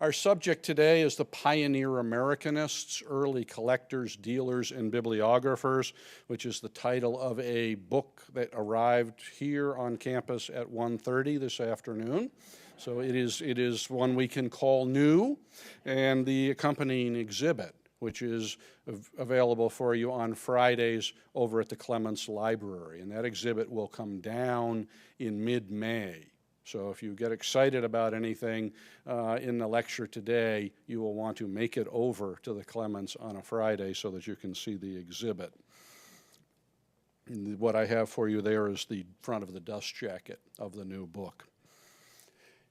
Our subject today is the Pioneer Americanists, Early Collectors, Dealers, and Bibliographers, which is the title of a book that arrived here on campus at 1:30 this afternoon. So it is one we can call new, and the accompanying exhibit, which is available for you on Fridays over at the Clements Library. And that exhibit will come down in mid-May. So if you get excited about anything in the lecture today, you will want to make it over to the Clements on a Friday so that you can see the exhibit. And what I have for you there is the front of the dust jacket of the new book.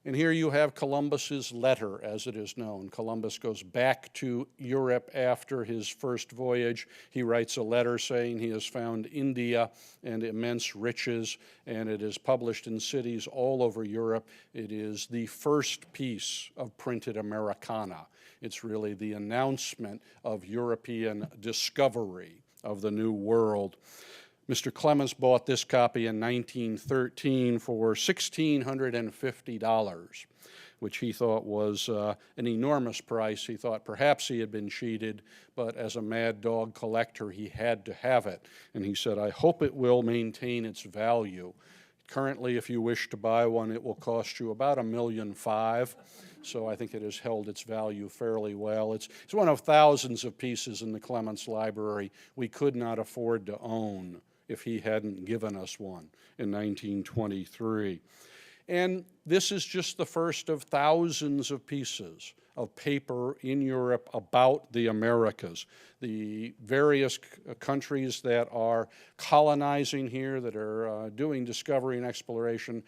And here you have Columbus's letter, as it is known. Columbus goes back to Europe after his first voyage. He writes a letter saying he has found India and immense riches, and it is published in cities all over Europe. It is the first piece of printed Americana. It's really the announcement of European discovery of the New World. Mr. Clements bought this copy in 1913 for $1,650, which he thought was an enormous price. He thought perhaps he had been cheated, but as a mad dog collector, he had to have it. And he said, "I hope it will maintain its value." Currently, if you wish to buy one, it will cost you about $1.5 million. So I think it has held its value fairly well. It's one of thousands of pieces in the Clements Library we could not afford to own if he hadn't given us one in 1923. And this is just the first of thousands of pieces of paper in Europe about the Americas. The various countries that are colonizing here, that are doing discovery and exploration.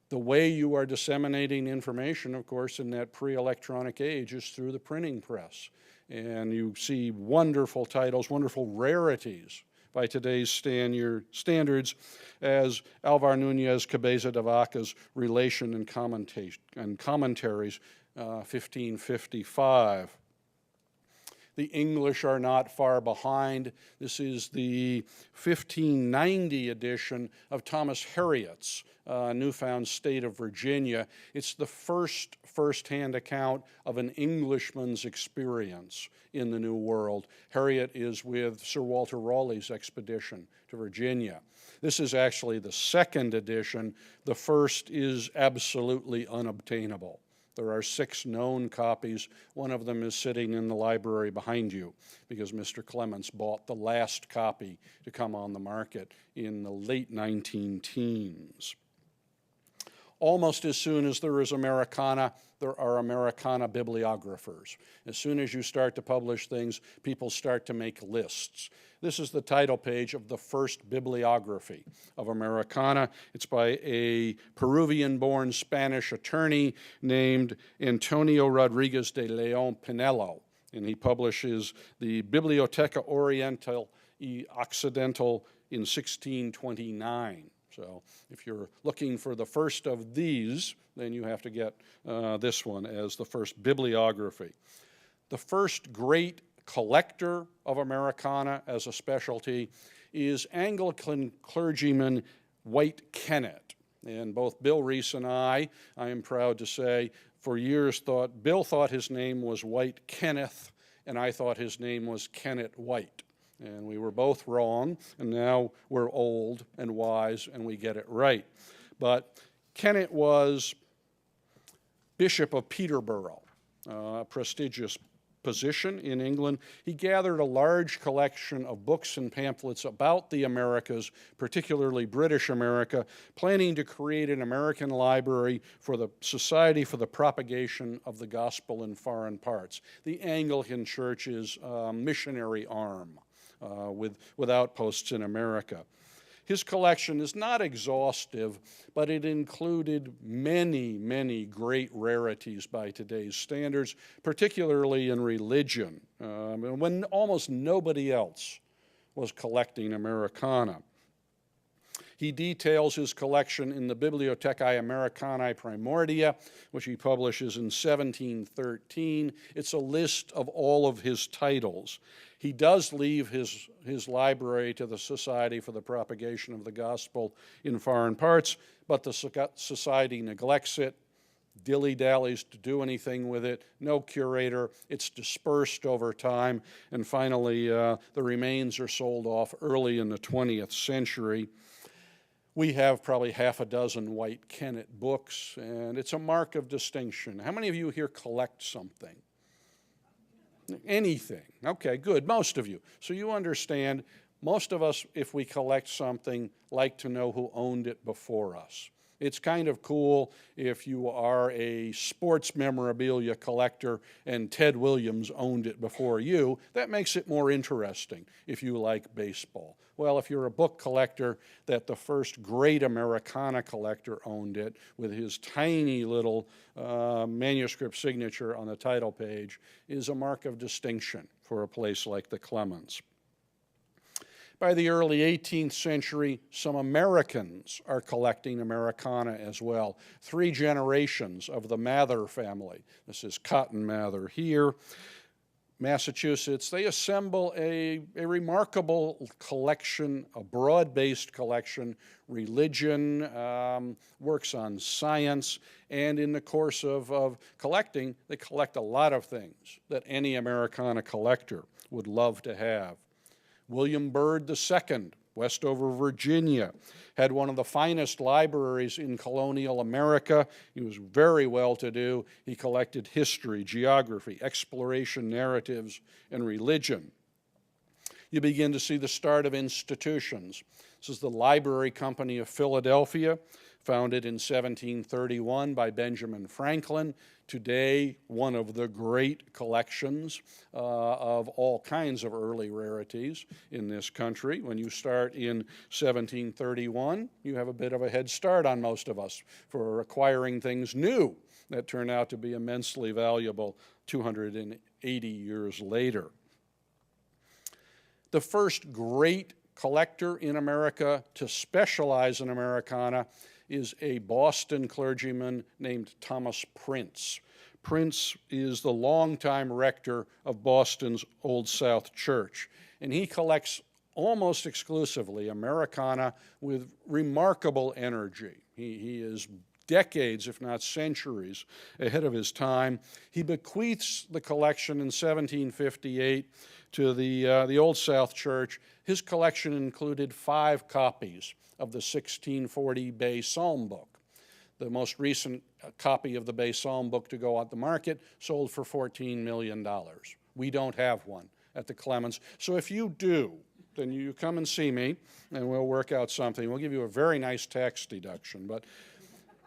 The way you are disseminating information, of course, in that pre-electronic age is through the printing press. And you see wonderful titles, wonderful rarities by today's standards, as Alvar Núñez Cabeza de Vaca's Relation and Commentaries, 1555. The English are not far behind. This is the 1590 edition of Thomas Harriot's Newfound State of Virginia. It's the first-hand account of an Englishman's experience in the New World. Harriot is with Sir Walter Raleigh's expedition to Virginia. This is actually the second edition. The first is absolutely unobtainable. There are 6 known copies. One of them is sitting in the library behind you because Mr. Clements bought the last copy to come on the market in the late 19-teens. Almost as soon as there is Americana, there are Americana bibliographers. As soon as you start to publish things, people start to make lists. This is the title page of the first bibliography of Americana. It's by a Peruvian-born Spanish attorney named Antonio Rodriguez de Leon Pinello, and he publishes the Biblioteca Oriental y Occidental in 1629. So if you're looking for the first of these, then you have to get this one as the first bibliography. The first great collector of Americana as a specialty is Anglican clergyman White Kennet. And both Bill Reese and I am proud to say, for years Bill thought his name was White Kenneth, and I thought his name was Kennet White. And we were both wrong, and now we're old and wise, and we get it right. But Kennet was Bishop of Peterborough, a prestigious position in England. He gathered a large collection of books and pamphlets about the Americas, particularly British America, planning to create an American library for the Society for the Propagation of the Gospel in Foreign Parts, the Anglican Church's missionary arm. With outposts in America. His collection is not exhaustive, but it included many, many great rarities by today's standards, particularly in religion, when almost nobody else was collecting Americana. He details his collection in the Bibliothecae Americanae Primordia, which he publishes in 1713. It's a list of all of his titles. He does leave his library to the Society for the Propagation of the Gospel in Foreign Parts, but the society neglects it, dilly-dallies to do anything with it, no curator, it's dispersed over time, and finally the remains are sold off early in the 20th century. We have probably half a dozen white Kennet books, and it's a mark of distinction. How many of you here collect something? Anything. Okay, good, most of you. So you understand, most of us, if we collect something, like to know who owned it before us. It's kind of cool if you are a sports memorabilia collector and Ted Williams owned it before you. That makes it more interesting if you like baseball. Well, if you're a book collector, that the first great Americana collector owned it with his tiny little manuscript signature on the title page is a mark of distinction for a place like the Clements. By the early 18th century, some Americans are collecting Americana as well. 3 generations of the Mather family. This is Cotton Mather here. Massachusetts, they assemble a remarkable collection, a broad-based collection, religion, works on science, and in the course of collecting, they collect a lot of things that any Americana collector would love to have. William Byrd II, Westover, Virginia, had one of the finest libraries in colonial America. He was very well-to-do. He collected history, geography, exploration narratives, and religion. You begin to see the start of institutions. This is the Library Company of Philadelphia, founded in 1731 by Benjamin Franklin. Today, one of the great collections of all kinds of early rarities in this country. When you start in 1731, you have a bit of a head start on most of us for acquiring things new that turn out to be immensely valuable 280 years later. The first great collector in America to specialize in Americana is a Boston clergyman named Thomas Prince. Prince is the longtime rector of Boston's Old South Church, and he collects almost exclusively Americana with remarkable energy. He is decades, if not centuries, ahead of his time. He bequeaths the collection in 1758 to the Old South Church. His collection included 5 copies of the 1640 Bay Psalm book. The most recent copy of the Bay Psalm book to go on the market sold for $14 million. We don't have one at the Clements. So if you do, then you come and see me, and we'll work out something. We'll give you a very nice tax deduction. But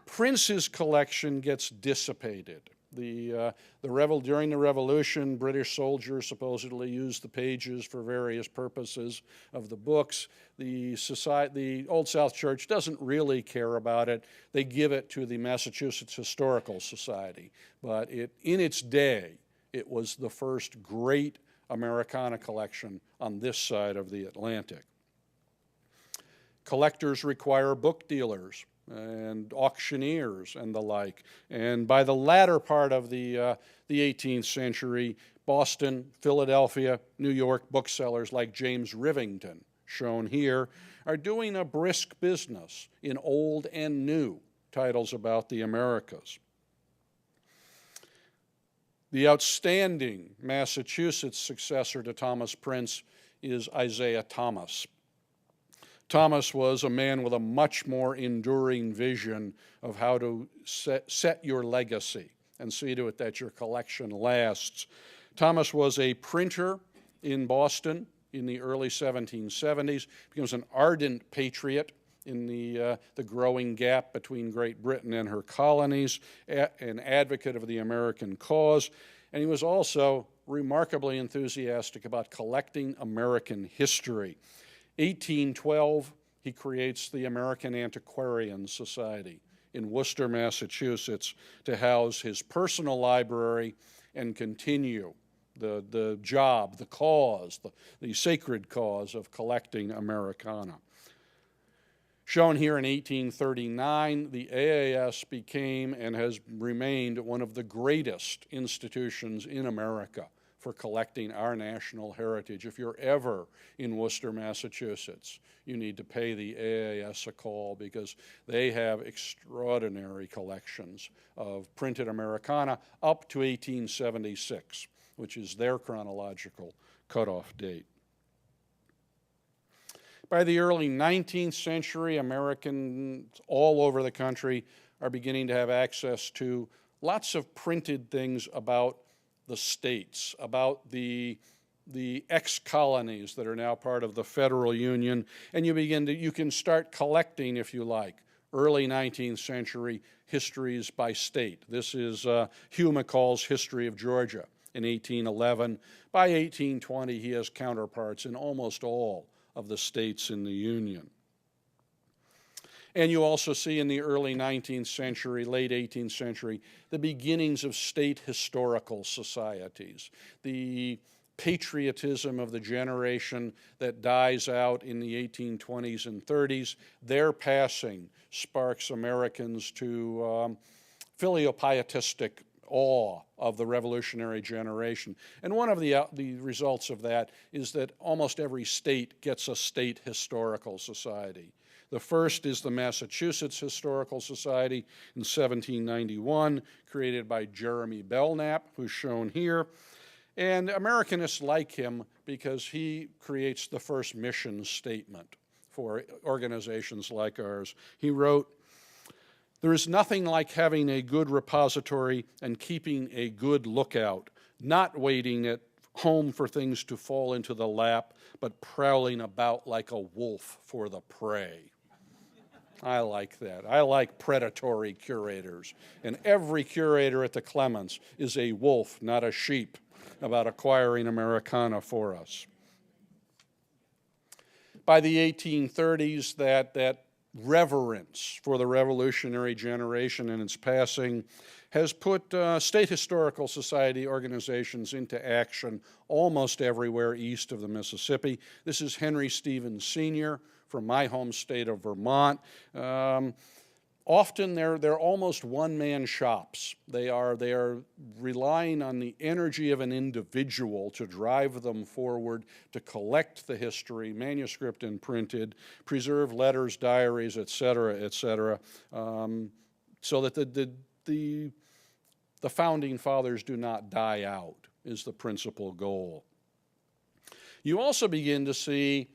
Prince's collection gets dissipated. During the Revolution, British soldiers supposedly used the pages for various purposes of the books. The Old South Church doesn't really care about it. They give it to the Massachusetts Historical Society. But in its day, it was the first great Americana collection on this side of the Atlantic. Collectors require book dealers and auctioneers and the like. And by the latter part of the 18th century, Boston, Philadelphia, New York booksellers like James Rivington, shown here, are doing a brisk business in old and new titles about the Americas. The outstanding Massachusetts successor to Thomas Prince is Isaiah Thomas. Thomas was a man with a much more enduring vision of how to set your legacy and see to it that your collection lasts. Thomas was a printer in Boston in the early 1770s, becomes an ardent patriot in the growing gap between Great Britain and her colonies, an advocate of the American cause, and he was also remarkably enthusiastic about collecting American history. 1812, he creates the American Antiquarian Society in Worcester, Massachusetts, to house his personal library and continue the job, the cause, the sacred cause of collecting Americana. Shown here in 1839, the AAS became and has remained one of the greatest institutions in America for collecting our national heritage. If you're ever in Worcester, Massachusetts, you need to pay the AAS a call because they have extraordinary collections of printed Americana up to 1876, which is their chronological cutoff date. By the early 19th century, Americans all over the country are beginning to have access to lots of printed things about the states, about the ex-colonies that are now part of the federal union, and you can start collecting, if you like, early 19th century histories by state. This is Hugh McCall's History of Georgia in 1811. By 1820, he has counterparts in almost all of the states in the Union. And you also see in the early 19th century, late 18th century, the beginnings of state historical societies, the patriotism of the generation that dies out in the 1820s and 30s. Their passing sparks Americans to filiopietistic awe of the revolutionary generation. And one of the results of that is that almost every state gets a state historical society. The first is the Massachusetts Historical Society in 1791, created by Jeremy Belknap, who's shown here. And Americanists like him because he creates the first mission statement for organizations like ours. He wrote, "There is nothing like having a good repository and keeping a good lookout, not waiting at home for things to fall into the lap, but prowling about like a wolf for the prey." I like that. I like predatory curators. And every curator at the Clements is a wolf, not a sheep, about acquiring Americana for us. By the 1830s, that reverence for the revolutionary generation and its passing has put state historical society organizations into action almost everywhere east of the Mississippi. This is Henry Stevens Sr. from my home state of Vermont. Often they're almost one-man shops. They are relying on the energy of an individual to drive them forward, to collect the history, manuscript and printed, preserve letters, diaries, et cetera, so that the founding fathers do not die out is the principal goal. You also begin to see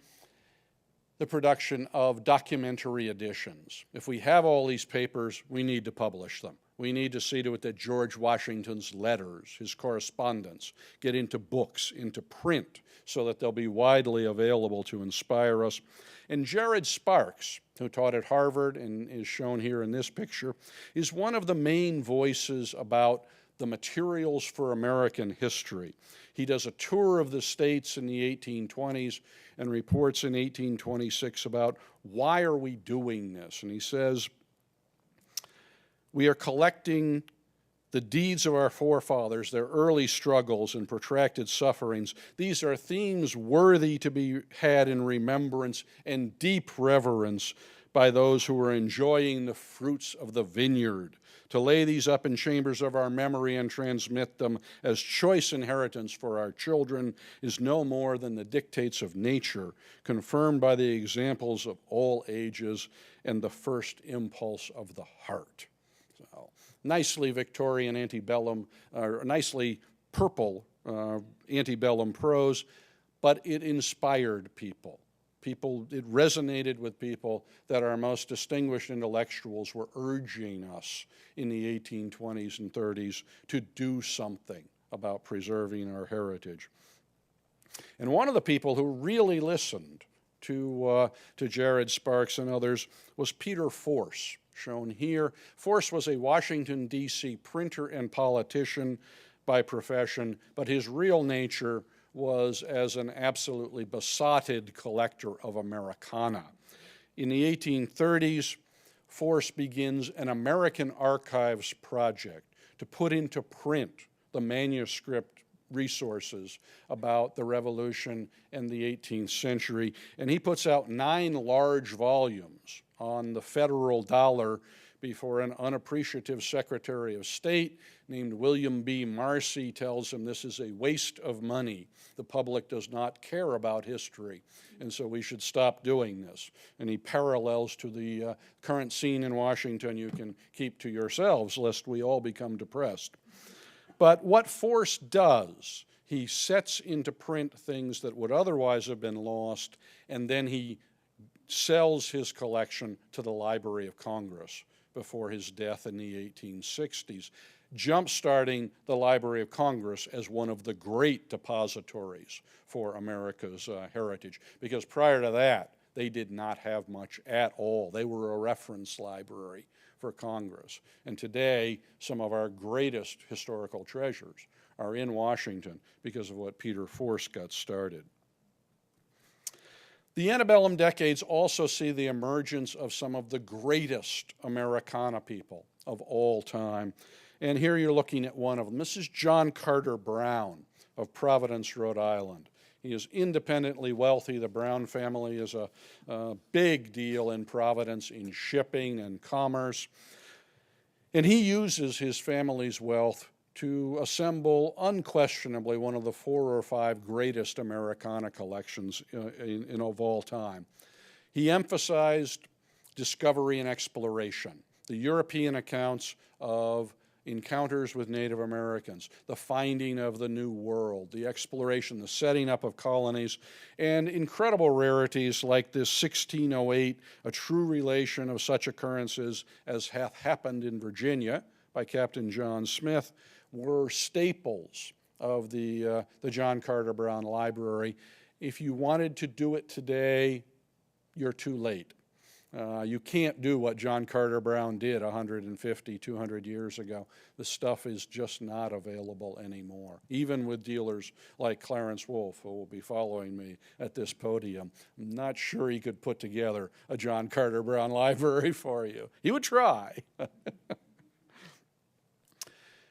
the production of documentary editions. If we have all these papers, we need to publish them. We need to see to it that George Washington's letters, his correspondence, get into books, into print, so that they'll be widely available to inspire us. And Jared Sparks, who taught at Harvard and is shown here in this picture, is one of the main voices about the materials for American history. He does a tour of the states in the 1820s and reports in 1826 about why are we doing this. And he says, "We are collecting the deeds of our forefathers, their early struggles and protracted sufferings. These are themes worthy to be had in remembrance and deep reverence by those who are enjoying the fruits of the vineyard. To lay these up in chambers of our memory and transmit them as choice inheritance for our children is no more than the dictates of nature, confirmed by the examples of all ages and the first impulse of the heart." So, nicely Victorian antebellum, or nicely purple antebellum prose, but it inspired people. It resonated with people that our most distinguished intellectuals were urging us in the 1820s and 30s to do something about preserving our heritage. And one of the people who really listened to Jared Sparks and others was Peter Force, shown here. Force was a Washington, D.C. printer and politician by profession, but his real nature was as an absolutely besotted collector of Americana. In the 1830s, Force begins an American Archives project to put into print the manuscript resources about the Revolution and the 18th century. And he puts out 9 large volumes on the federal dollar before an unappreciative Secretary of State named William B. Marcy tells him this is a waste of money. The public does not care about history, and so we should stop doing this. And he parallels to the current scene in Washington you can keep to yourselves, lest we all become depressed. But what Force does, he sets into print things that would otherwise have been lost, and then he sells his collection to the Library of Congress before his death in the 1860s, jump-starting the Library of Congress as one of the great depositories for America's heritage. Because prior to that, they did not have much at all. They were a reference library for Congress. And today, some of our greatest historical treasures are in Washington because of what Peter Force got started. The antebellum decades also see the emergence of some of the greatest Americana people of all time. And here you're looking at one of them. This is John Carter Brown of Providence, Rhode Island. He is independently wealthy. The Brown family is a big deal in Providence in shipping and commerce. And he uses his family's wealth to assemble unquestionably one of the 4 or 5 greatest Americana collections of all time. He emphasized discovery and exploration, the European accounts of encounters with Native Americans, the finding of the New World, the exploration, the setting up of colonies, and incredible rarities like this 1608, a true relation of such occurrences as hath happened in Virginia by Captain John Smith, were staples of the John Carter Brown Library. If you wanted to do it today, you're too late. You can't do what John Carter Brown did 150, 200 years ago. The stuff is just not available anymore, even with dealers like Clarence Wolfe, who will be following me at this podium. I'm not sure he could put together a John Carter Brown library for you. He would try.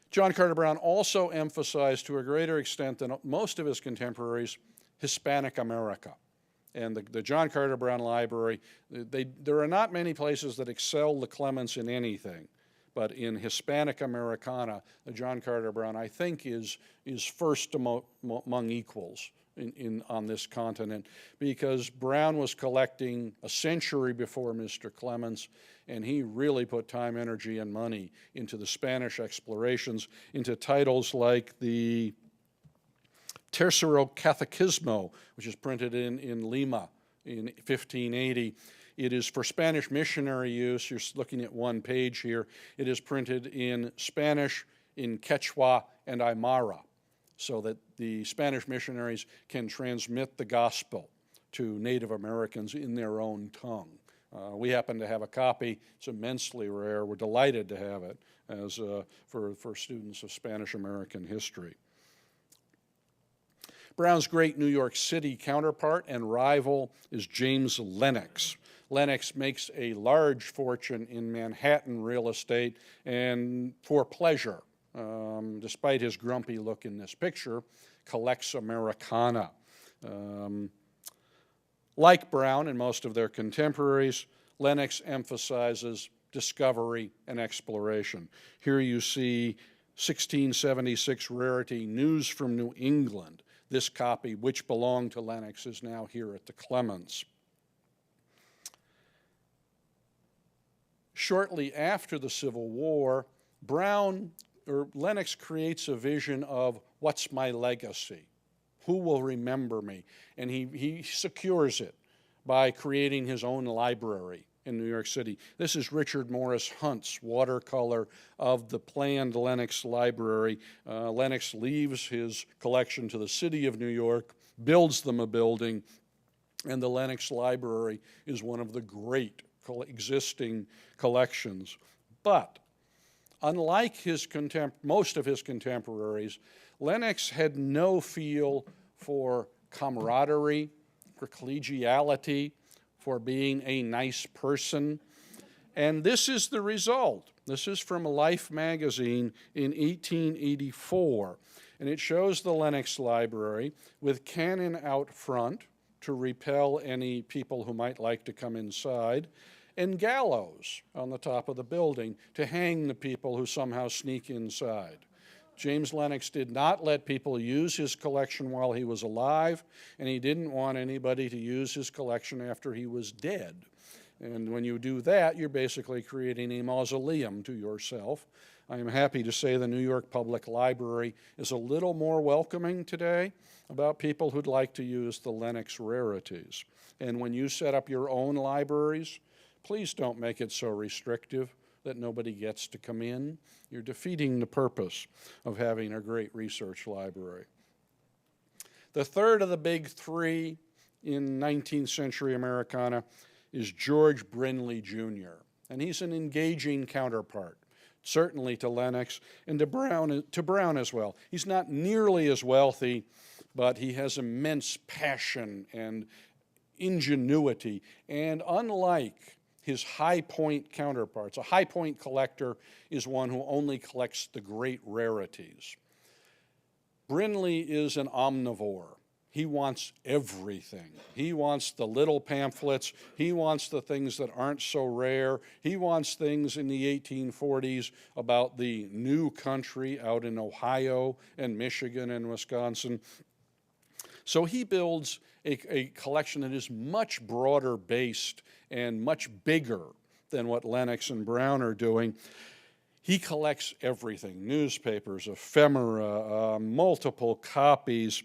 John Carter Brown also emphasized, to a greater extent than most of his contemporaries, Hispanic America. And the John Carter Brown Library, there are not many places that excel the Clements in anything, but in Hispanic Americana, the John Carter Brown, I think, is first among equals on this continent, because Brown was collecting a century before Mr. Clements, and he really put time, energy, and money into the Spanish explorations, into titles like the Tercero Catecismo, which is printed in Lima in 1580. It is for Spanish missionary use. You're looking at one page here. It is printed in Spanish, in Quechua, and Aymara, so that the Spanish missionaries can transmit the gospel to Native Americans in their own tongue. We happen to have a copy. It's immensely rare. We're delighted to have it as for students of Spanish American history. Brown's great New York City counterpart and rival is James Lennox. Lennox makes a large fortune in Manhattan real estate and for pleasure, despite his grumpy look in this picture, collects Americana. Like Brown and most of their contemporaries, Lennox emphasizes discovery and exploration. Here you see 1676 rarity News from New England. This copy, which belonged to Lennox, is now here at the Clements. Shortly after the Civil War, Lennox creates a vision of what's my legacy? Who will remember me? And he secures it by creating his own library in New York City. This is Richard Morris Hunt's watercolor of the planned Lennox Library. Lennox leaves his collection to the city of New York, builds them a building, and the Lennox Library is one of the great existing collections. But unlike most of his contemporaries, Lennox had no feel for camaraderie, for collegiality, for being a nice person. And this is the result. This is from Life magazine in 1884. And it shows the Lennox Library with cannon out front to repel any people who might like to come inside, and gallows on the top of the building to hang the people who somehow sneak inside. James Lennox did not let people use his collection while he was alive, and he didn't want anybody to use his collection after he was dead. And when you do that, you're basically creating a mausoleum to yourself. I am happy to say the New York Public Library is a little more welcoming today about people who'd like to use the Lennox rarities. And when you set up your own libraries, please don't make it so restrictive that nobody gets to come in. You're defeating the purpose of having a great research library. The third of the big three in 19th century Americana is George Brinley Jr., and he's an engaging counterpart, certainly to Lennox and to Brown as well. He's not nearly as wealthy, but he has immense passion and ingenuity, and unlike his high point counterparts, a high point collector is one who only collects the great rarities. Brinley is an omnivore. He wants everything. He wants the little pamphlets. He wants the things that aren't so rare. He wants things in the 1840s about the new country out in Ohio and Michigan and Wisconsin. So he builds a collection that is much broader based and much bigger than what Lennox and Brown are doing. He collects everything, newspapers, ephemera, multiple copies.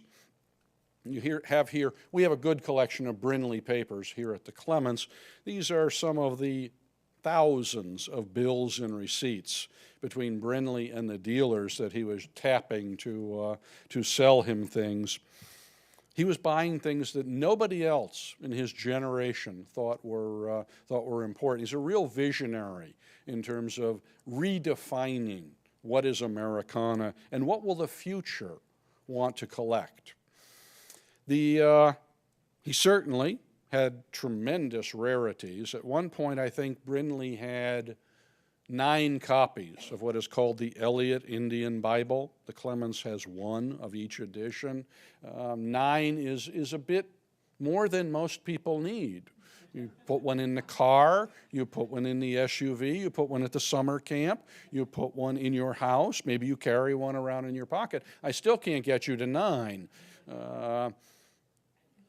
We have a good collection of Brinley papers here at the Clements. These are some of the thousands of bills and receipts between Brinley and the dealers that he was tapping to sell him things. He was buying things that nobody else in his generation thought were important. He's a real visionary in terms of redefining what is Americana and what will the future want to collect. He certainly had tremendous rarities. At one point, I think Brinley had 9 copies of what is called the Eliot Indian Bible. The Clements has 1 of each edition. 9 is a bit more than most people need. You put one in the car, you put one in the SUV, you put one at the summer camp, you put one in your house, maybe you carry one around in your pocket. I still can't get you to 9.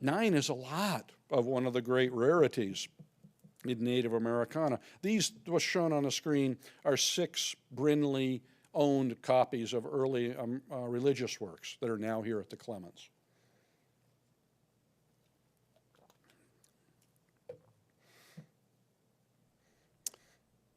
9 is a lot of one of the great rarities in Native Americana. These, what's shown on the screen, are 6 Brinley-owned copies of early religious works that are now here at the Clements.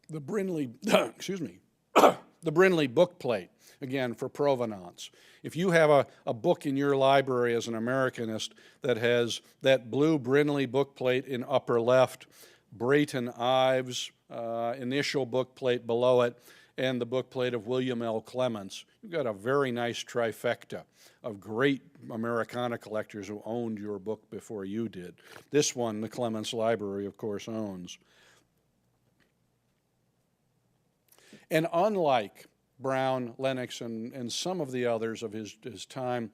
The Brinley, the Brinley bookplate, again, for provenance. If you have a book in your library as an Americanist that has that blue Brinley bookplate in upper left, Brayton Ives, initial bookplate below it, and the bookplate of William L. Clements, you've got a very nice trifecta of great Americana collectors who owned your book before you did. This one, the Clements Library, of course, owns. And unlike Brown, Lennox, and some of the others of his time,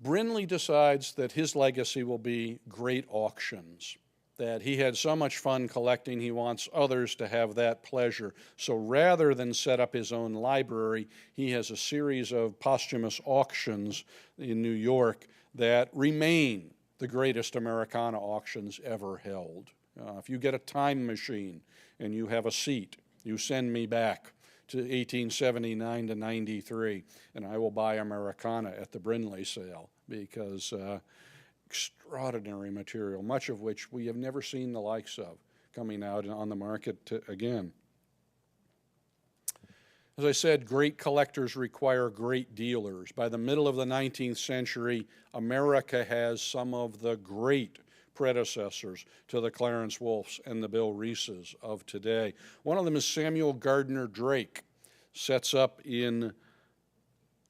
Brinley decides that his legacy will be great auctions, that he had so much fun collecting, he wants others to have that pleasure. So rather than set up his own library, he has a series of posthumous auctions in New York that remain the greatest Americana auctions ever held. If you get a time machine and you have a seat, you send me back to 1879 to 93, and I will buy Americana at the Brinley sale, because extraordinary material, much of which we have never seen the likes of coming out on the market again. As I said, great collectors require great dealers. By the middle of the 19th century, America has some of the great predecessors to the Clarence Wolfes and the Bill Reeses of today. One of them is Samuel Gardner Drake, sets up in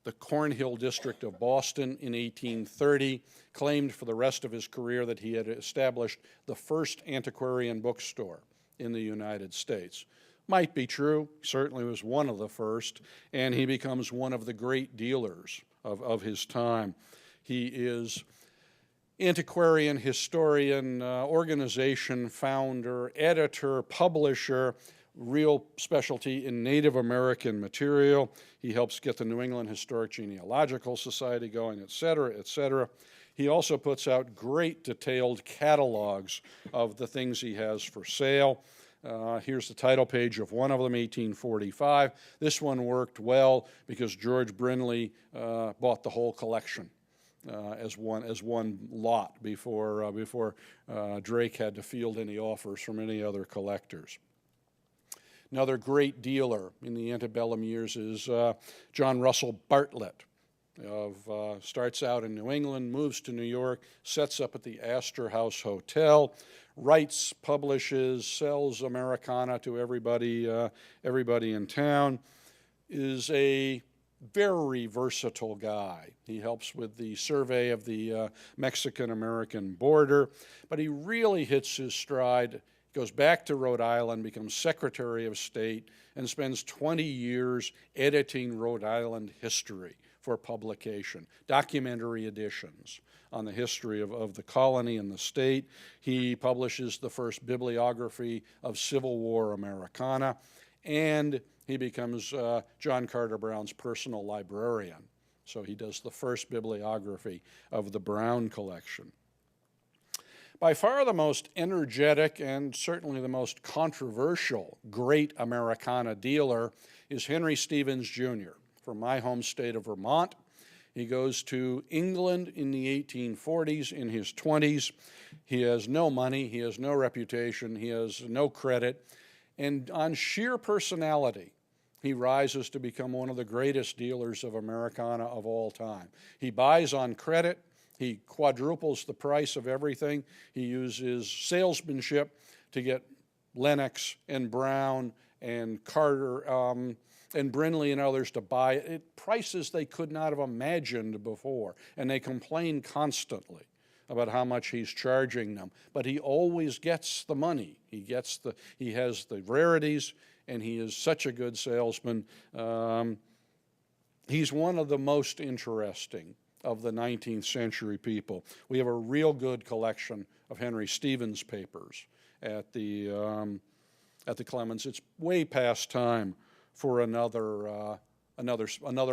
the Cornhill district of Boston in 1830, claimed for the rest of his career that he had established the first antiquarian bookstore in the United States. Might be true, certainly was one of the first, and he becomes one of the great dealers of his time. He is antiquarian, historian, organization founder, editor, publisher, real specialty in Native American material. He helps get the New England Historic Genealogical Society going, et cetera, et cetera. He also puts out great detailed catalogs of the things he has for sale. Here's the title page of one of them, 1845. This one worked well because George Brinley bought the whole collection as one lot before Drake had to field any offers from any other collectors. Another great dealer in the antebellum years is John Russell Bartlett. Starts out in New England, moves to New York, sets up at the Astor House Hotel, writes, publishes, sells Americana to everybody in town, is a very versatile guy. He helps with the survey of the Mexican-American border, but he really hits his stride, goes back to Rhode Island, becomes Secretary of State, and spends 20 years editing Rhode Island history for publication, documentary editions on the history of the colony and the state. He publishes the first bibliography of Civil War Americana, and he becomes John Carter Brown's personal librarian. So he does the first bibliography of the Brown collection. By far the most energetic and certainly the most controversial great Americana dealer is Henry Stevens, Jr. from my home state of Vermont. He goes to England in the 1840s, in his 20s. He has no money, he has no reputation, he has no credit, and on sheer personality, he rises to become one of the greatest dealers of Americana of all time. He buys on credit, he quadruples the price of everything, he uses salesmanship to get Lennox and Brown and Carter and Brinley and others to buy it at prices they could not have imagined before. And they complain constantly about how much he's charging them. But he always gets the money. He has the rarities, and he is such a good salesman. He's one of the most interesting of the 19th century people. We have a real good collection of Henry Stevens papers at the Clements. It's way past time for another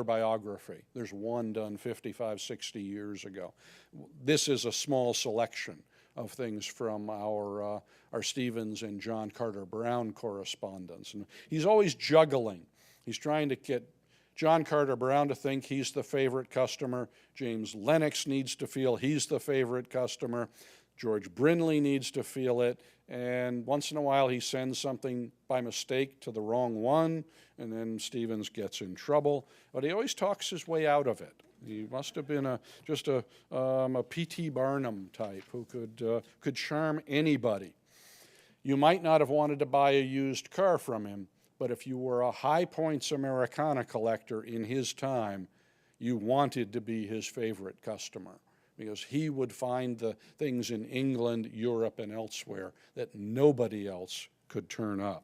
biography. There's one done 55, 60 years ago. This is a small selection of things from our Stevens and John Carter Brown correspondence. And he's always juggling. He's trying to get John Carter Brown to think he's the favorite customer. James Lennox needs to feel he's the favorite customer. George Brinley needs to feel it. And once in a while he sends something by mistake to the wrong one, and then Stevens gets in trouble. But he always talks his way out of it. He must have been just a P.T. Barnum type who could charm anybody. You might not have wanted to buy a used car from him, but if you were a high points Americana collector in his time, you wanted to be his favorite customer, because he would find the things in England, Europe, and elsewhere that nobody else could turn up.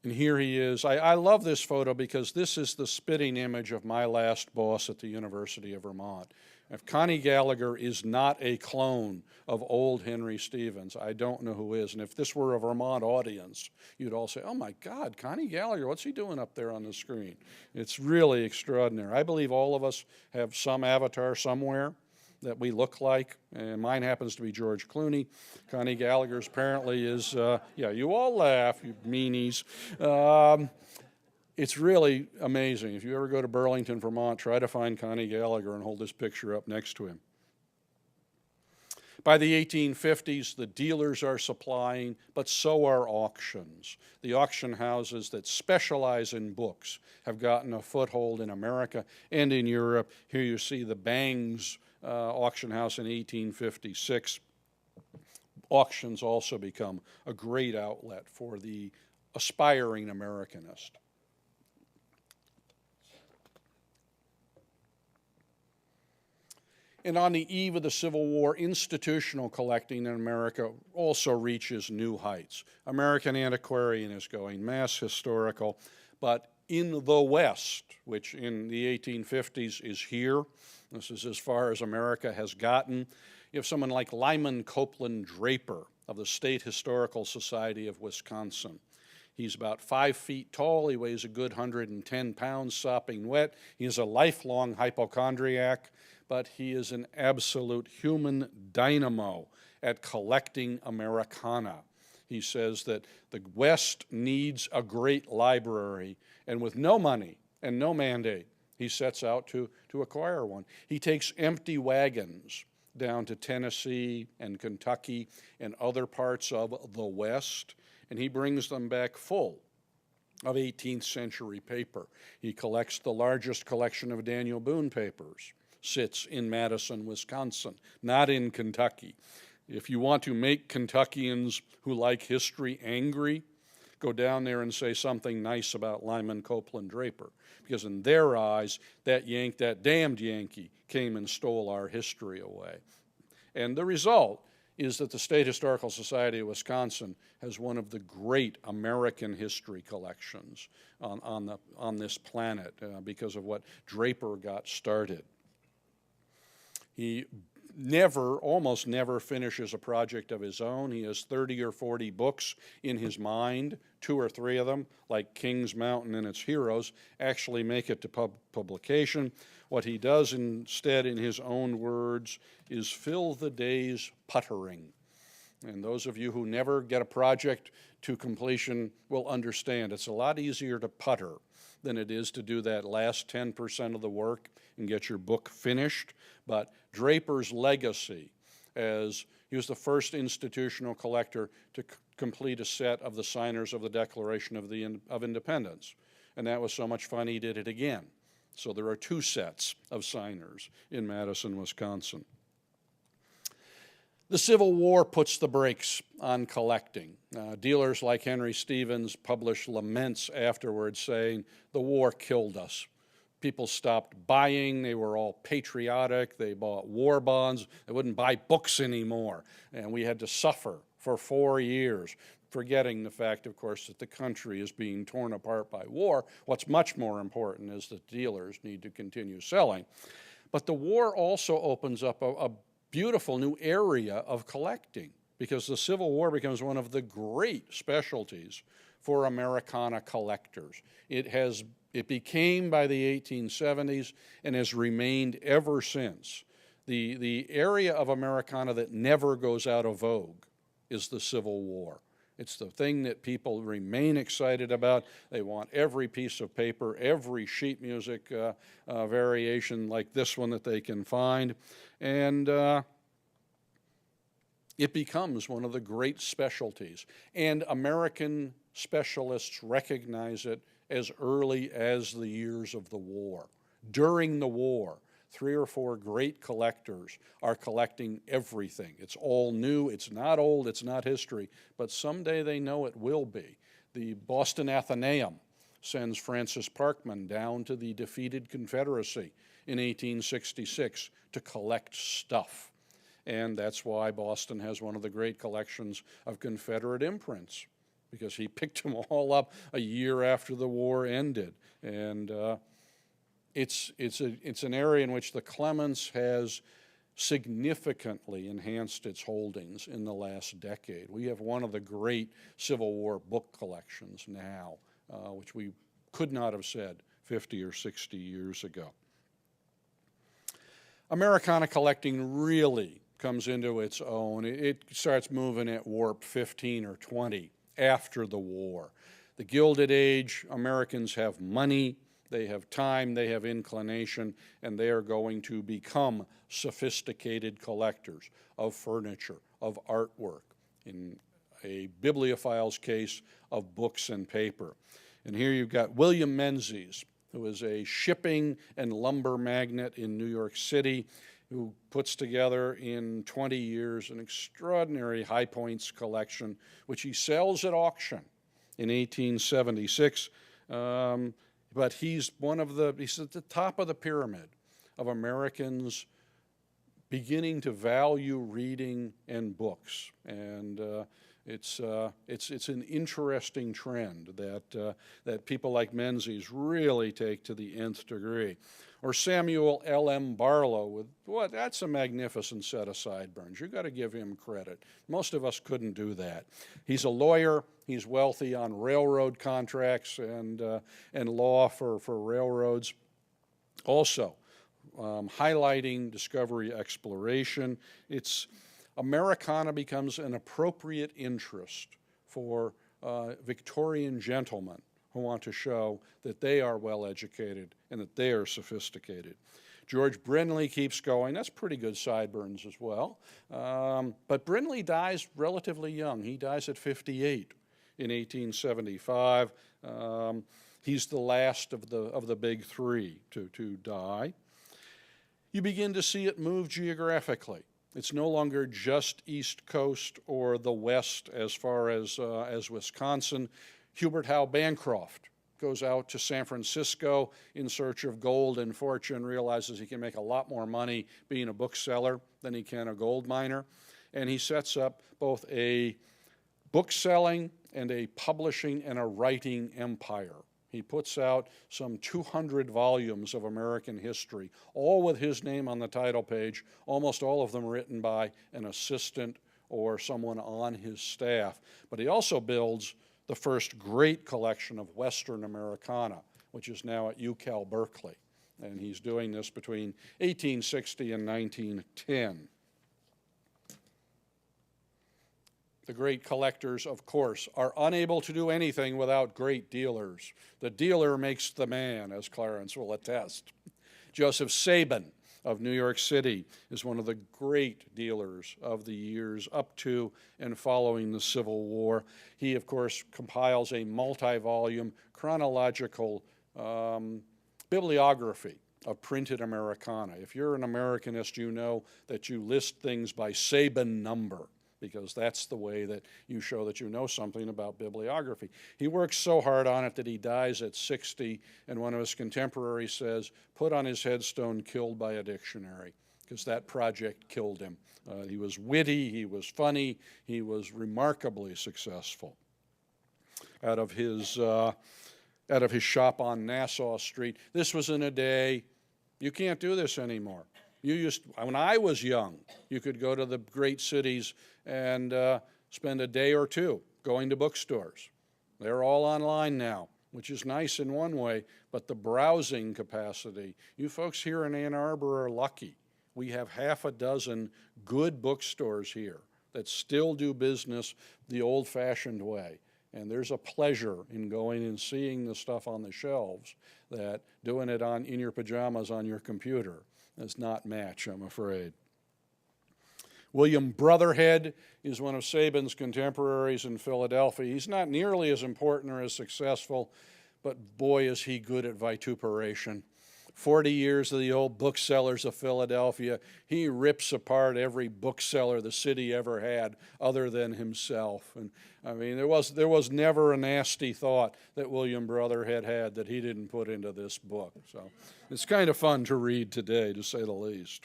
And here he is. I love this photo because this is the spitting image of my last boss at the University of Vermont. If Connie Gallagher is not a clone of old Henry Stevens, I don't know who is. And if this were a Vermont audience, you'd all say, oh my God, Connie Gallagher, what's he doing up there on the screen? It's really extraordinary. I believe all of us have some avatar somewhere that we look like, and mine happens to be George Clooney. Connie Gallagher's apparently is, yeah, you all laugh, you meanies. It's really amazing. If you ever go to Burlington, Vermont, try to find Connie Gallagher and hold this picture up next to him. By the 1850s, the dealers are supplying, but so are auctions. The auction houses that specialize in books have gotten a foothold in America and in Europe. Here you see the Bangs auction house in 1856. Auctions also become a great outlet for the aspiring Americanist. And on the eve of the Civil War, institutional collecting in America also reaches new heights. American antiquarian is going mass historical, but in the West, which in the 1850s is here. This is as far as America has gotten. You have someone like Lyman Copeland Draper of the State Historical Society of Wisconsin. He's about 5 feet tall. He weighs a good 110 pounds, sopping wet. He is a lifelong hypochondriac, but he is an absolute human dynamo at collecting Americana. He says that the West needs a great library, and with no money and no mandate, he sets out to acquire one. He takes empty wagons down to Tennessee and Kentucky and other parts of the West, and he brings them back full of 18th century paper. He collects the largest collection of Daniel Boone papers, sits in Madison, Wisconsin, not in Kentucky. If you want to make Kentuckians who like history angry, go down there and say something nice about Lyman Copeland Draper, because in their eyes, that damned Yankee came and stole our history away. And the result is that the State Historical Society of Wisconsin has one of the great American history collections on this planet because of what Draper got started. He almost never finishes a project of his own. He has 30 or 40 books in his mind. 2 or 3 of them, like King's Mountain and its heroes, actually make it to publication. What he does instead, in his own words, is fill the days puttering. And those of you who never get a project to completion will understand it's a lot easier to putter than it is to do that last 10% of the work and get your book finished. But Draper's legacy, as he was the first institutional collector to complete a set of the signers of the Declaration of Independence. And that was so much fun he did it again. So there are 2 sets of signers in Madison, Wisconsin. The Civil War puts the brakes on collecting. Dealers like Henry Stevens published laments afterwards saying, the war killed us. People stopped buying. They were all patriotic. They bought war bonds. They wouldn't buy books anymore. And we had to suffer for 4 years, forgetting the fact, of course, that the country is being torn apart by war. What's much more important is that dealers need to continue selling. But the war also opens up a beautiful new area of collecting, because the Civil War becomes one of the great specialties for Americana collectors. It became by the 1870s and has remained ever since. The area of Americana that never goes out of vogue is the Civil War. It's the thing that people remain excited about. They want every piece of paper, every sheet music variation like this one that they can find. And it becomes one of the great specialties. And American specialists recognize it as early as the years of the war. During the war, 3 or 4 great collectors are collecting everything. It's all new, it's not old, it's not history, but someday they know it will be. The Boston Athenaeum sends Francis Parkman down to the defeated Confederacy in 1866 to collect stuff. And that's why Boston has one of the great collections of Confederate imprints, because he picked them all up a year after the war ended. And it's an area in which the Clements has significantly enhanced its holdings in the last decade. We have one of the great Civil War book collections now, which we could not have said 50 or 60 years ago. Americana collecting really comes into its own. It starts moving at warp 15 or 20 after the war. The Gilded Age, Americans have money, they have time, they have inclination, and they are going to become sophisticated collectors of furniture, of artwork, in a bibliophile's case, of books and paper. And here you've got William Menzies, who is a shipping and lumber magnate in New York City, who puts together in 20 years an extraordinary High Points collection, which he sells at auction in 1876. But he's at the top of the pyramid of Americans beginning to value reading and books. And It's an interesting trend that people like Menzies really take to the nth degree. Or Samuel L.M. Barlow with, what, that's a magnificent set of sideburns. You've got to give him credit. Most of us couldn't do that. He's a lawyer. He's wealthy on railroad contracts and law for railroads. Also, highlighting discovery exploration. Americana becomes an appropriate interest for Victorian gentlemen who want to show that they are well educated and that they are sophisticated. George Brindley keeps going. That's pretty good sideburns as well. But Brindley dies relatively young. He dies at 58 in 1875. He's the last of the big three to die. You begin to see it move geographically. It's no longer just East Coast or the West as far as Wisconsin. Hubert Howe Bancroft goes out to San Francisco in search of gold and fortune, realizes he can make a lot more money being a bookseller than he can a gold miner, and he sets up both a bookselling and a publishing and a writing empire. He puts out some 200 volumes of American history, all with his name on the title page, almost all of them written by an assistant or someone on his staff. But he also builds the first great collection of Western Americana, which is now at UCal Berkeley. And he's doing this between 1860 and 1910. The great collectors, of course, are unable to do anything without great dealers. The dealer makes the man, as Clarence will attest. Joseph Sabin of New York City is one of the great dealers of the years up to and following the Civil War. He, of course, compiles a multi-volume chronological bibliography of printed Americana. If you're an Americanist, you know that you list things by Sabin number, because that's the way that you show that you know something about bibliography. He works so hard on it that he dies at 60, and one of his contemporaries says, put on his headstone, killed by a dictionary, because that project killed him. He was witty, he was funny, he was remarkably successful. Out of his shop on Nassau Street, this was in a day, you can't do this anymore. When I was young, you could go to the great cities and spend a day or two going to bookstores. They're all online now, which is nice in one way, but the browsing capacity, you folks here in Ann Arbor are lucky. We have half a dozen good bookstores here that still do business the old-fashioned way. And there's a pleasure in going and seeing the stuff on the shelves that doing it in your pajamas on your computer does not match, I'm afraid. William Brotherhead is one of Sabin's contemporaries in Philadelphia. He's not nearly as important or as successful, but boy is he good at vituperation. 40 years of the old booksellers of Philadelphia. He rips apart every bookseller the city ever had other than himself. And I mean, there was never a nasty thought that William Brotherhead had that he didn't put into this book. So it's kind of fun to read today, to say the least.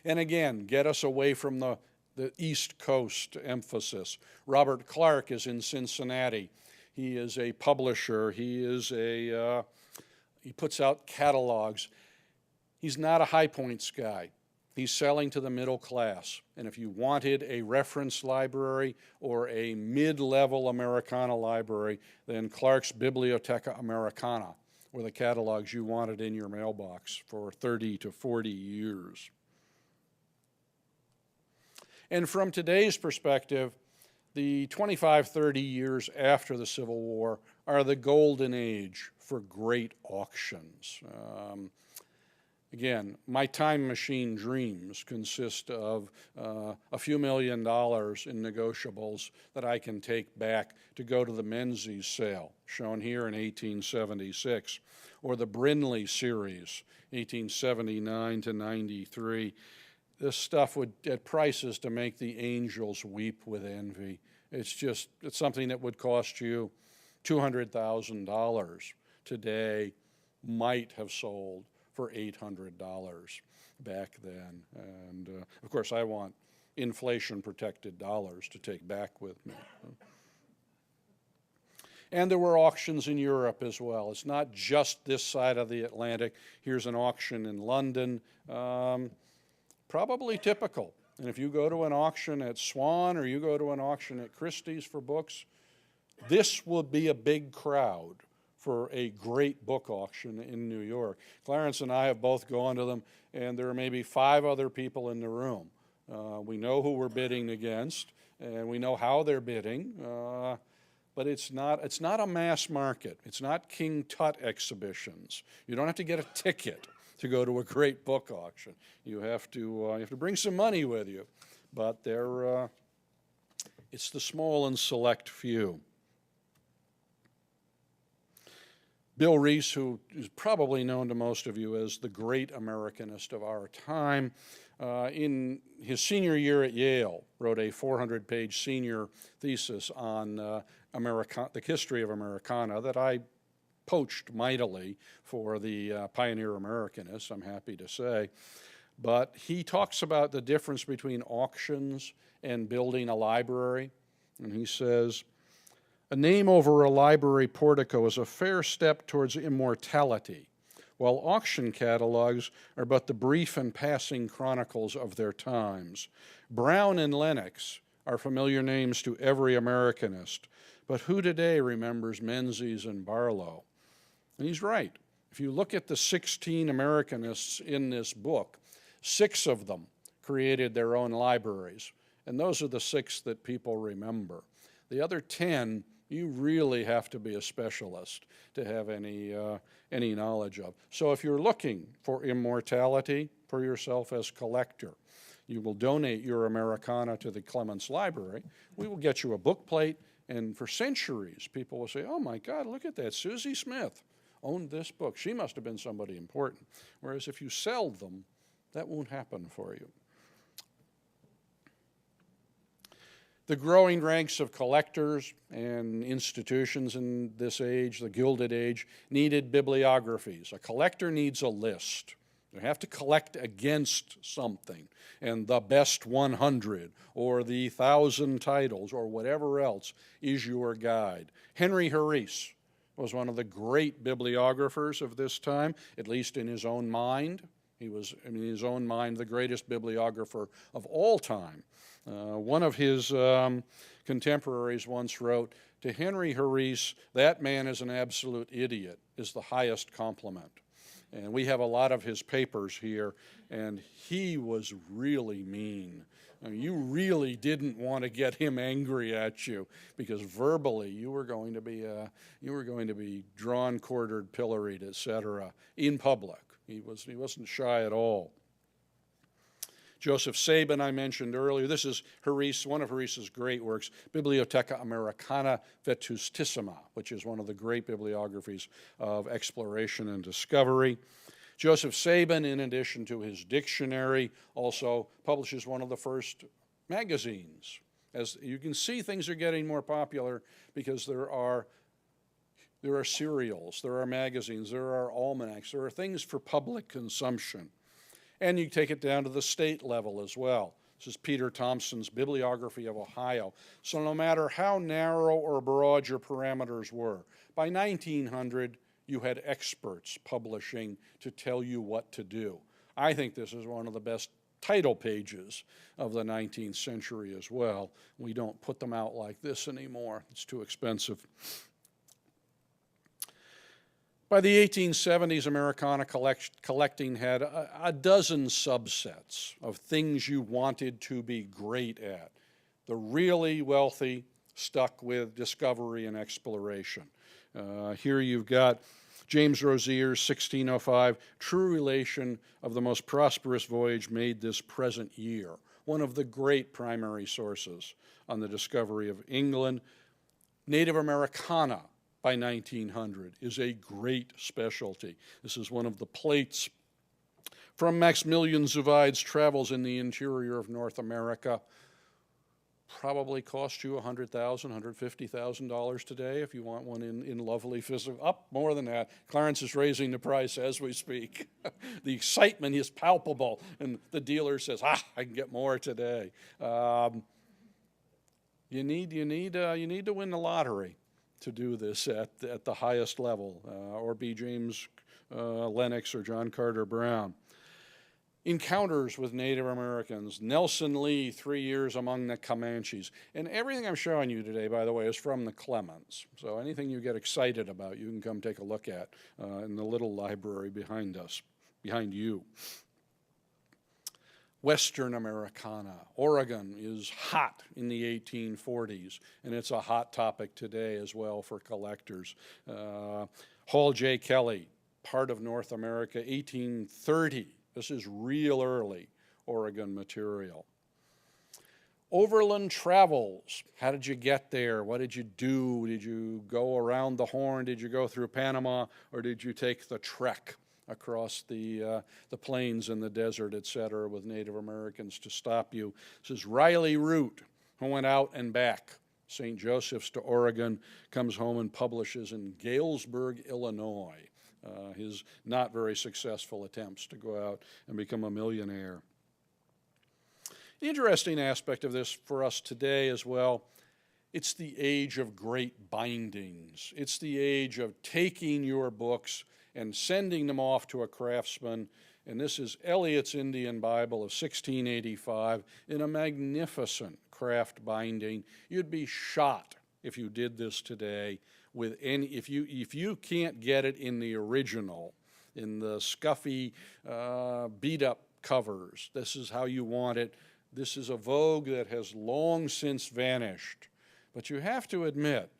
And again, get us away from the East Coast emphasis. Robert Clark is in Cincinnati. He is a publisher. He puts out catalogs. He's not a High Points guy. He's selling to the middle class. And if you wanted a reference library or a mid-level Americana library, then Clark's Bibliotheca Americana were the catalogs you wanted in your mailbox for 30 to 40 years. And from today's perspective, the 25, 30 years after the Civil War are the golden age for great auctions. Again, my time machine dreams consist of a few $1 million in negotiables that I can take back to go to the Menzies sale, shown here in 1876, or the Brindley series, 1879 to 93. This stuff would, at prices to make the angels weep with envy. It's something that would cost you $200,000 today, might have sold for $800 back then. And of course, I want inflation-protected dollars to take back with me. And there were auctions in Europe as well. It's not just this side of the Atlantic. Here's an auction in London, probably typical. And if you go to an auction at Swan or you go to an auction at Christie's for books, this will be a big crowd for a great book auction in New York. Clarence and I have both gone to them, and there are maybe 5 other people in the room. We know who we're bidding against, and we know how they're bidding, but it's not a mass market. It's not King Tut exhibitions. You don't have to get a ticket to go to a great book auction. You have to bring some money with you, but it's the small and select few. Bill Reese, who is probably known to most of you as the great Americanist of our time, in his senior year at Yale, wrote a 400-page senior thesis on the history of Americana that I poached mightily for the Pioneer Americanists, I'm happy to say. But he talks about the difference between auctions and building a library, and he says, "A name over a library portico is a fair step towards immortality, while auction catalogs are but the brief and passing chronicles of their times. Brown and Lennox are familiar names to every Americanist, but who today remembers Menzies and Barlow?" And he's right. If you look at the 16 Americanists in this book, 6 of them created their own libraries, and those are the 6 that people remember. The other 10, you really have to be a specialist to have any knowledge of. So if you're looking for immortality for yourself as collector, you will donate your Americana to the Clements Library. We will get you a book plate, and for centuries, people will say, "Oh my God, look at that, Susie Smith owned this book. She must have been somebody important." Whereas if you sell them, that won't happen for you. The growing ranks of collectors and institutions in this age, the Gilded Age, needed bibliographies. A collector needs a list. You have to collect against something, and the best 100 or the 1,000 titles or whatever else is your guide. Henry Harris was one of the great bibliographers of this time, at least in his own mind. He was, in his own mind, the greatest bibliographer of all time. One of his contemporaries once wrote, "To Henry Harris, that man is an absolute idiot, is the highest compliment." And we have a lot of his papers here, and he was really mean. I mean, you really didn't want to get him angry at you, because verbally you were going to be drawn, quartered, pilloried, etc. in public. He wasn't shy at all. Joseph Sabin, I mentioned earlier. This is Harris, one of Harris's great works, Bibliotheca Americana Vetustissima, which is one of the great bibliographies of exploration and discovery. Joseph Sabin, in addition to his dictionary, also publishes one of the first magazines. As you can see, things are getting more popular because there are serials, there are magazines, there are almanacs, there are things for public consumption. And you take it down to the state level as well. This is Peter Thompson's Bibliography of Ohio. So no matter how narrow or broad your parameters were, by 1900, you had experts publishing to tell you what to do. I think this is one of the best title pages of the 19th century as well. We don't put them out like this anymore. It's too expensive. By the 1870s, Americana collecting had a dozen subsets of things you wanted to be great at. The really wealthy stuck with discovery and exploration. Here you've got James Rozier's 1605, True Relation of the Most Prosperous Voyage Made This Present Year, one of the great primary sources on the discovery of England. Native Americana by 1900 is a great specialty. This is one of the plates from Maximilian Zuvaid's Travels in the Interior of North America. probably cost you $100,000, $150,000 today if you want one in lovely physical. Up more than that. Clarence is raising the price as we speak. The excitement is palpable, and the dealer says, I can get more today. You need to win the lottery to do this at the highest level, or be James Lennox or John Carter Brown. Encounters with Native Americans. Nelson Lee, 3 years among the Comanches. And everything I'm showing you today, by the way, is from the Clements. So anything you get excited about, you can come take a look at in the little library behind us, behind you. Western Americana. Oregon is hot in the 1840s, and it's a hot topic today as well for collectors. Hall J. Kelly, part of North America, 1830. This is real early Oregon material. Overland travels. How did you get there? What did you do? Did you go around the Horn? Did you go through Panama? Or did you take the trek across the plains and the desert, etc., with Native Americans to stop you? This is Riley Root, who went out and back. St. Joseph's to Oregon, comes home and publishes in Galesburg, Illinois. His not very successful attempts to go out and become a millionaire. The interesting aspect of this for us today as well, it's the age of great bindings. It's the age of taking your books and sending them off to a craftsman. And this is Eliot's Indian Bible of 1685 in a magnificent craft binding. You'd be shot if you did this today. With any, if you can't get it in the original, in the scuffy, beat-up covers, this is how you want it. This is a vogue that has long since vanished. But you have to admit,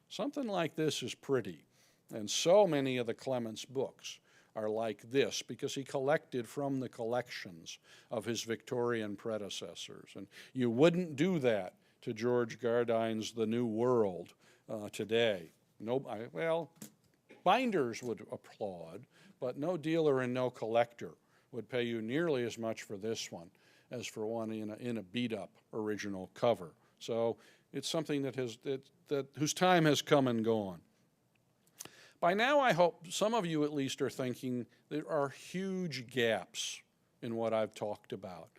something like this is pretty. And so many of the Clements books are like this because he collected from the collections of his Victorian predecessors. And you wouldn't do that to George Gardine's The New World today. Well, binders would applaud, but no dealer and no collector would pay you nearly as much for this one as for one in a beat-up original cover. So it's something whose time has come and gone. By now, I hope some of you at least are thinking there are huge gaps in what I've talked about.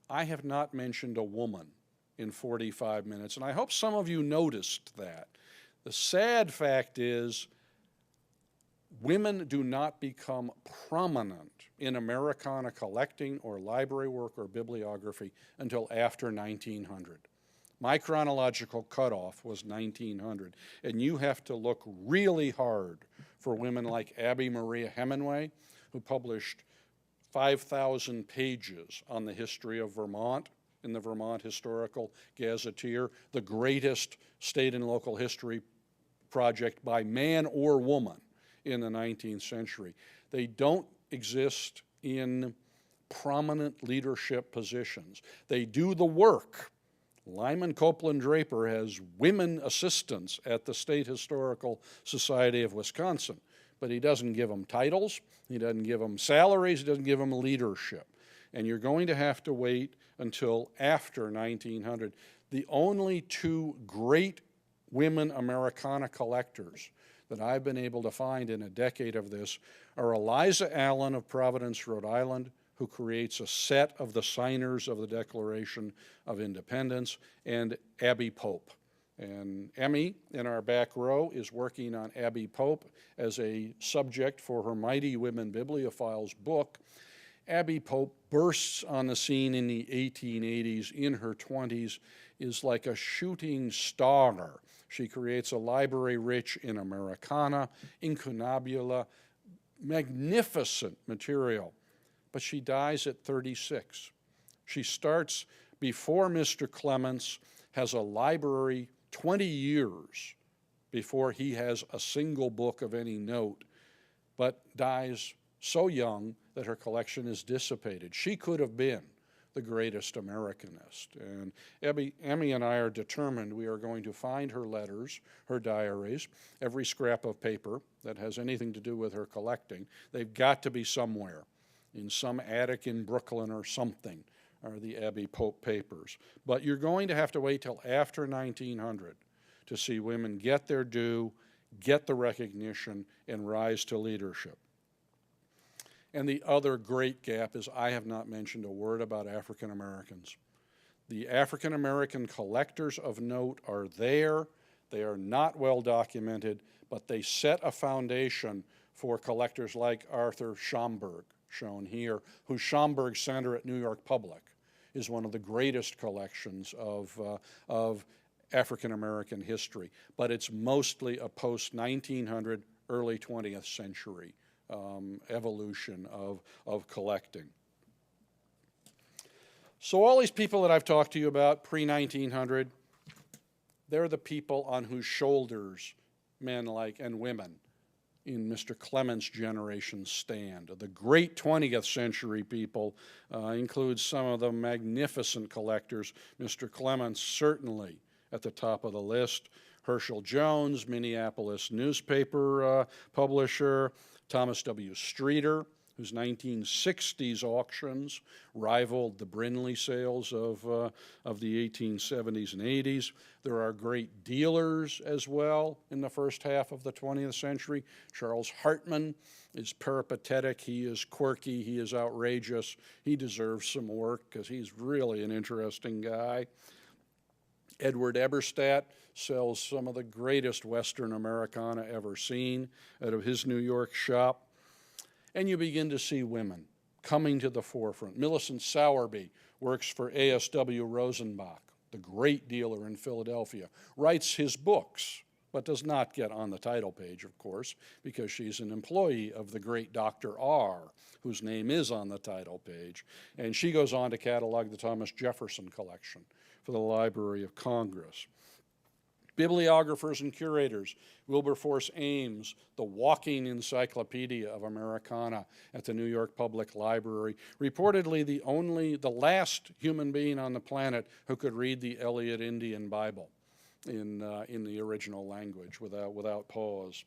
I have not mentioned a woman in 45 minutes, and I hope some of you noticed that. The sad fact is women do not become prominent in Americana collecting or library work or bibliography until after 1900. My chronological cutoff was 1900, and you have to look really hard for women like Abby Maria Hemingway, who published 5,000 pages on the history of Vermont in the Vermont Historical Gazetteer, the greatest state and local history project by man or woman in the 19th century. They don't exist in prominent leadership positions. They do the work. Lyman Copeland Draper has women assistants at the State Historical Society of Wisconsin, but he doesn't give them titles, he doesn't give them salaries, he doesn't give them leadership. And you're going to have to wait until after 1900. The only two great women Americana collectors that I've been able to find in a decade of this are Eliza Allen of Providence, Rhode Island, who creates a set of the signers of the Declaration of Independence, and Abby Pope. And Emmy, in our back row, is working on Abby Pope as a subject for her Mighty Women Bibliophiles book. Abby Pope bursts on the scene in the 1880s, in her 20s, is like a shooting star. She creates a library rich in Americana, incunabula, magnificent material. But she dies at 36. She starts before Mr. Clements, has a library 20 years before he has a single book of any note, but dies so young that her collection is dissipated. She could have been the greatest Americanist. And Emmy and I are determined we are going to find her letters, her diaries, every scrap of paper that has anything to do with her collecting. They've got to be somewhere, in some attic in Brooklyn or something. are the Abbey Pope papers. But you're going to have to wait till after 1900 to see women get their due, get the recognition, and rise to leadership. And the other great gap is I have not mentioned a word about African Americans. The African American collectors of note are there. They are not well documented, but they set a foundation for collectors like Arthur Schomburg, shown here, whose Schomburg Center at New York Public is one of the greatest collections of African American history. But it's mostly a post-1900, early 20th century evolution of collecting. So all these people that I've talked to you about pre-1900, they're the people on whose shoulders men like and women in Mr. Clements' generation stand. The great 20th century people include some of the magnificent collectors. Mr. Clements certainly at the top of the list. Herschel Jones, Minneapolis newspaper publisher. Thomas W. Streeter, whose 1960s auctions rivaled the Brinley sales of the 1870s and 80s. There are great dealers as well in the first half of the 20th century. Charles Hartman is peripatetic, he is quirky, he is outrageous. He deserves some work because he's really an interesting guy. Edward Eberstadt sells some of the greatest Western Americana ever seen out of his New York shop. And you begin to see women coming to the forefront. Millicent Sowerby works for A.S.W. Rosenbach, the great dealer in Philadelphia, writes his books, but does not get on the title page, of course, because she's an employee of the great Dr. R., whose name is on the title page. And she goes on to catalog the Thomas Jefferson collection for the Library of Congress. Bibliographers and curators, Wilberforce Ames, the walking encyclopedia of Americana at the New York Public Library, reportedly the last human being on the planet who could read the Eliot Indian Bible in the original language without pause.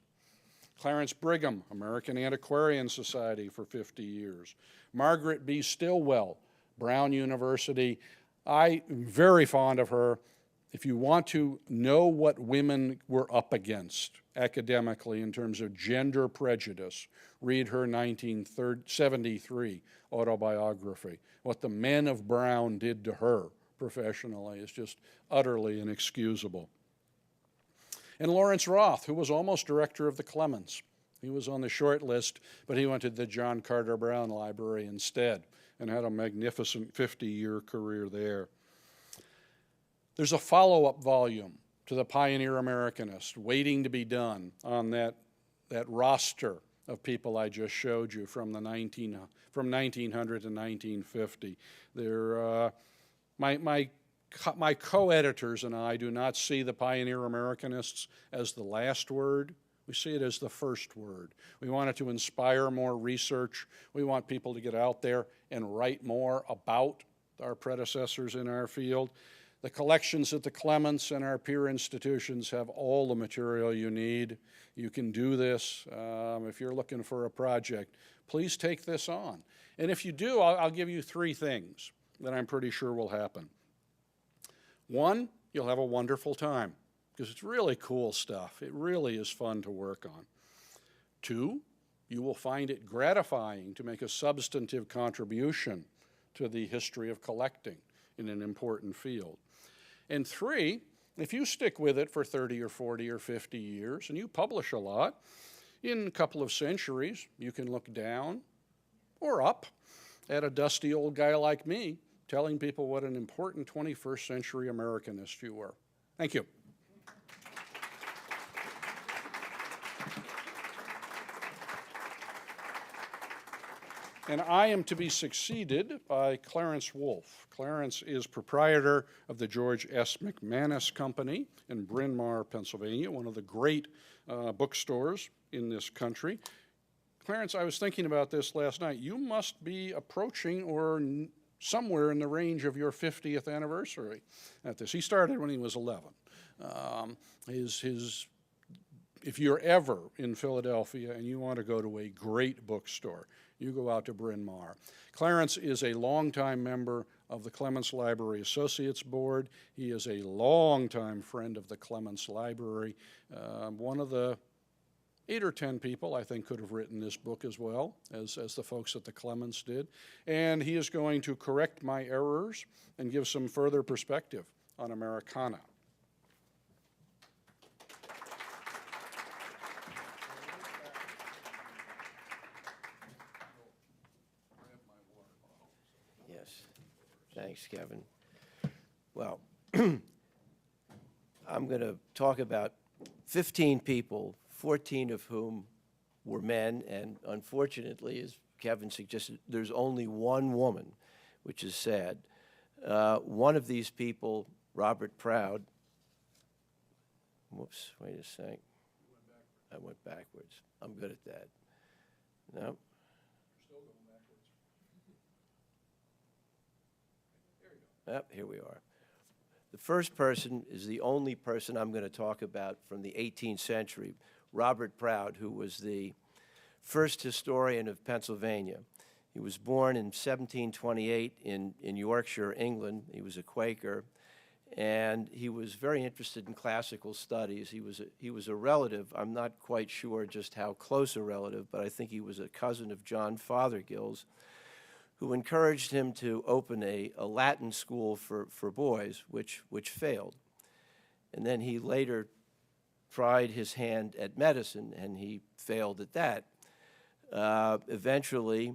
Clarence Brigham, American Antiquarian Society for 50 years. Margaret B. Stillwell, Brown University. I'm very fond of her. If you want to know what women were up against academically in terms of gender prejudice, read her 1973 autobiography. What the men of Brown did to her professionally is just utterly inexcusable. And Lawrence Roth, who was almost director of the Clements. He was on the short list, but he went to the John Carter Brown Library instead and had a magnificent 50-year career there. There's a follow-up volume to the Pioneer Americanists waiting to be done on that roster of people I just showed you from 1900 to 1950. My co-editors and I do not see the Pioneer Americanists as the last word. We see it as the first word. We want it to inspire more research. We want people to get out there and write more about our predecessors in our field. The collections at the Clements and our peer institutions have all the material you need. You can do this. If you're looking for a project, please take this on. And if you do, I'll give you 3 things that I'm pretty sure will happen. 1, you'll have a wonderful time because it's really cool stuff. It really is fun to work on. 2, you will find it gratifying to make a substantive contribution to the history of collecting in an important field. And 3, if you stick with it for 30 or 40 or 50 years and you publish a lot, in a couple of centuries, you can look down or up at a dusty old guy like me telling people what an important 21st century Americanist you were. Thank you. And I am to be succeeded by Clarence Wolfe. Clarence is proprietor of the George S. McManus Company in Bryn Mawr, Pennsylvania, one of the great bookstores in this country. Clarence, I was thinking about this last night. You must be approaching or somewhere in the range of your 50th anniversary at this. He started when he was 11. If you're ever in Philadelphia and you want to go to a great bookstore, you go out to Bryn Mawr. Clarence is a longtime member of the Clements Library Associates Board. He is a longtime friend of the Clements Library. One of the 8 or 10 people, I think, could have written this book as well as the folks at the Clements did. And he is going to correct my errors and give some further perspective on Americana. Yes. Thanks, Kevin. Well, I'm going to talk about 15 people, 14 of whom were men, and unfortunately, as Kevin suggested, there's only one woman, which is sad. One of these people, Robert Proud, whoops, wait a sec. I went backwards. I'm good at that. No? Yep, here we are. The first person is the only person I'm going to talk about from the 18th century, Robert Proud, who was the first historian of Pennsylvania. He was born in 1728 in Yorkshire, England. He was a Quaker, and he was very interested in classical studies. He was a relative. I'm not quite sure just how close a relative, but I think he was a cousin of John Fothergill's, who encouraged him to open a Latin school for boys, which failed. And then he later tried his hand at medicine, and he failed at that. Eventually,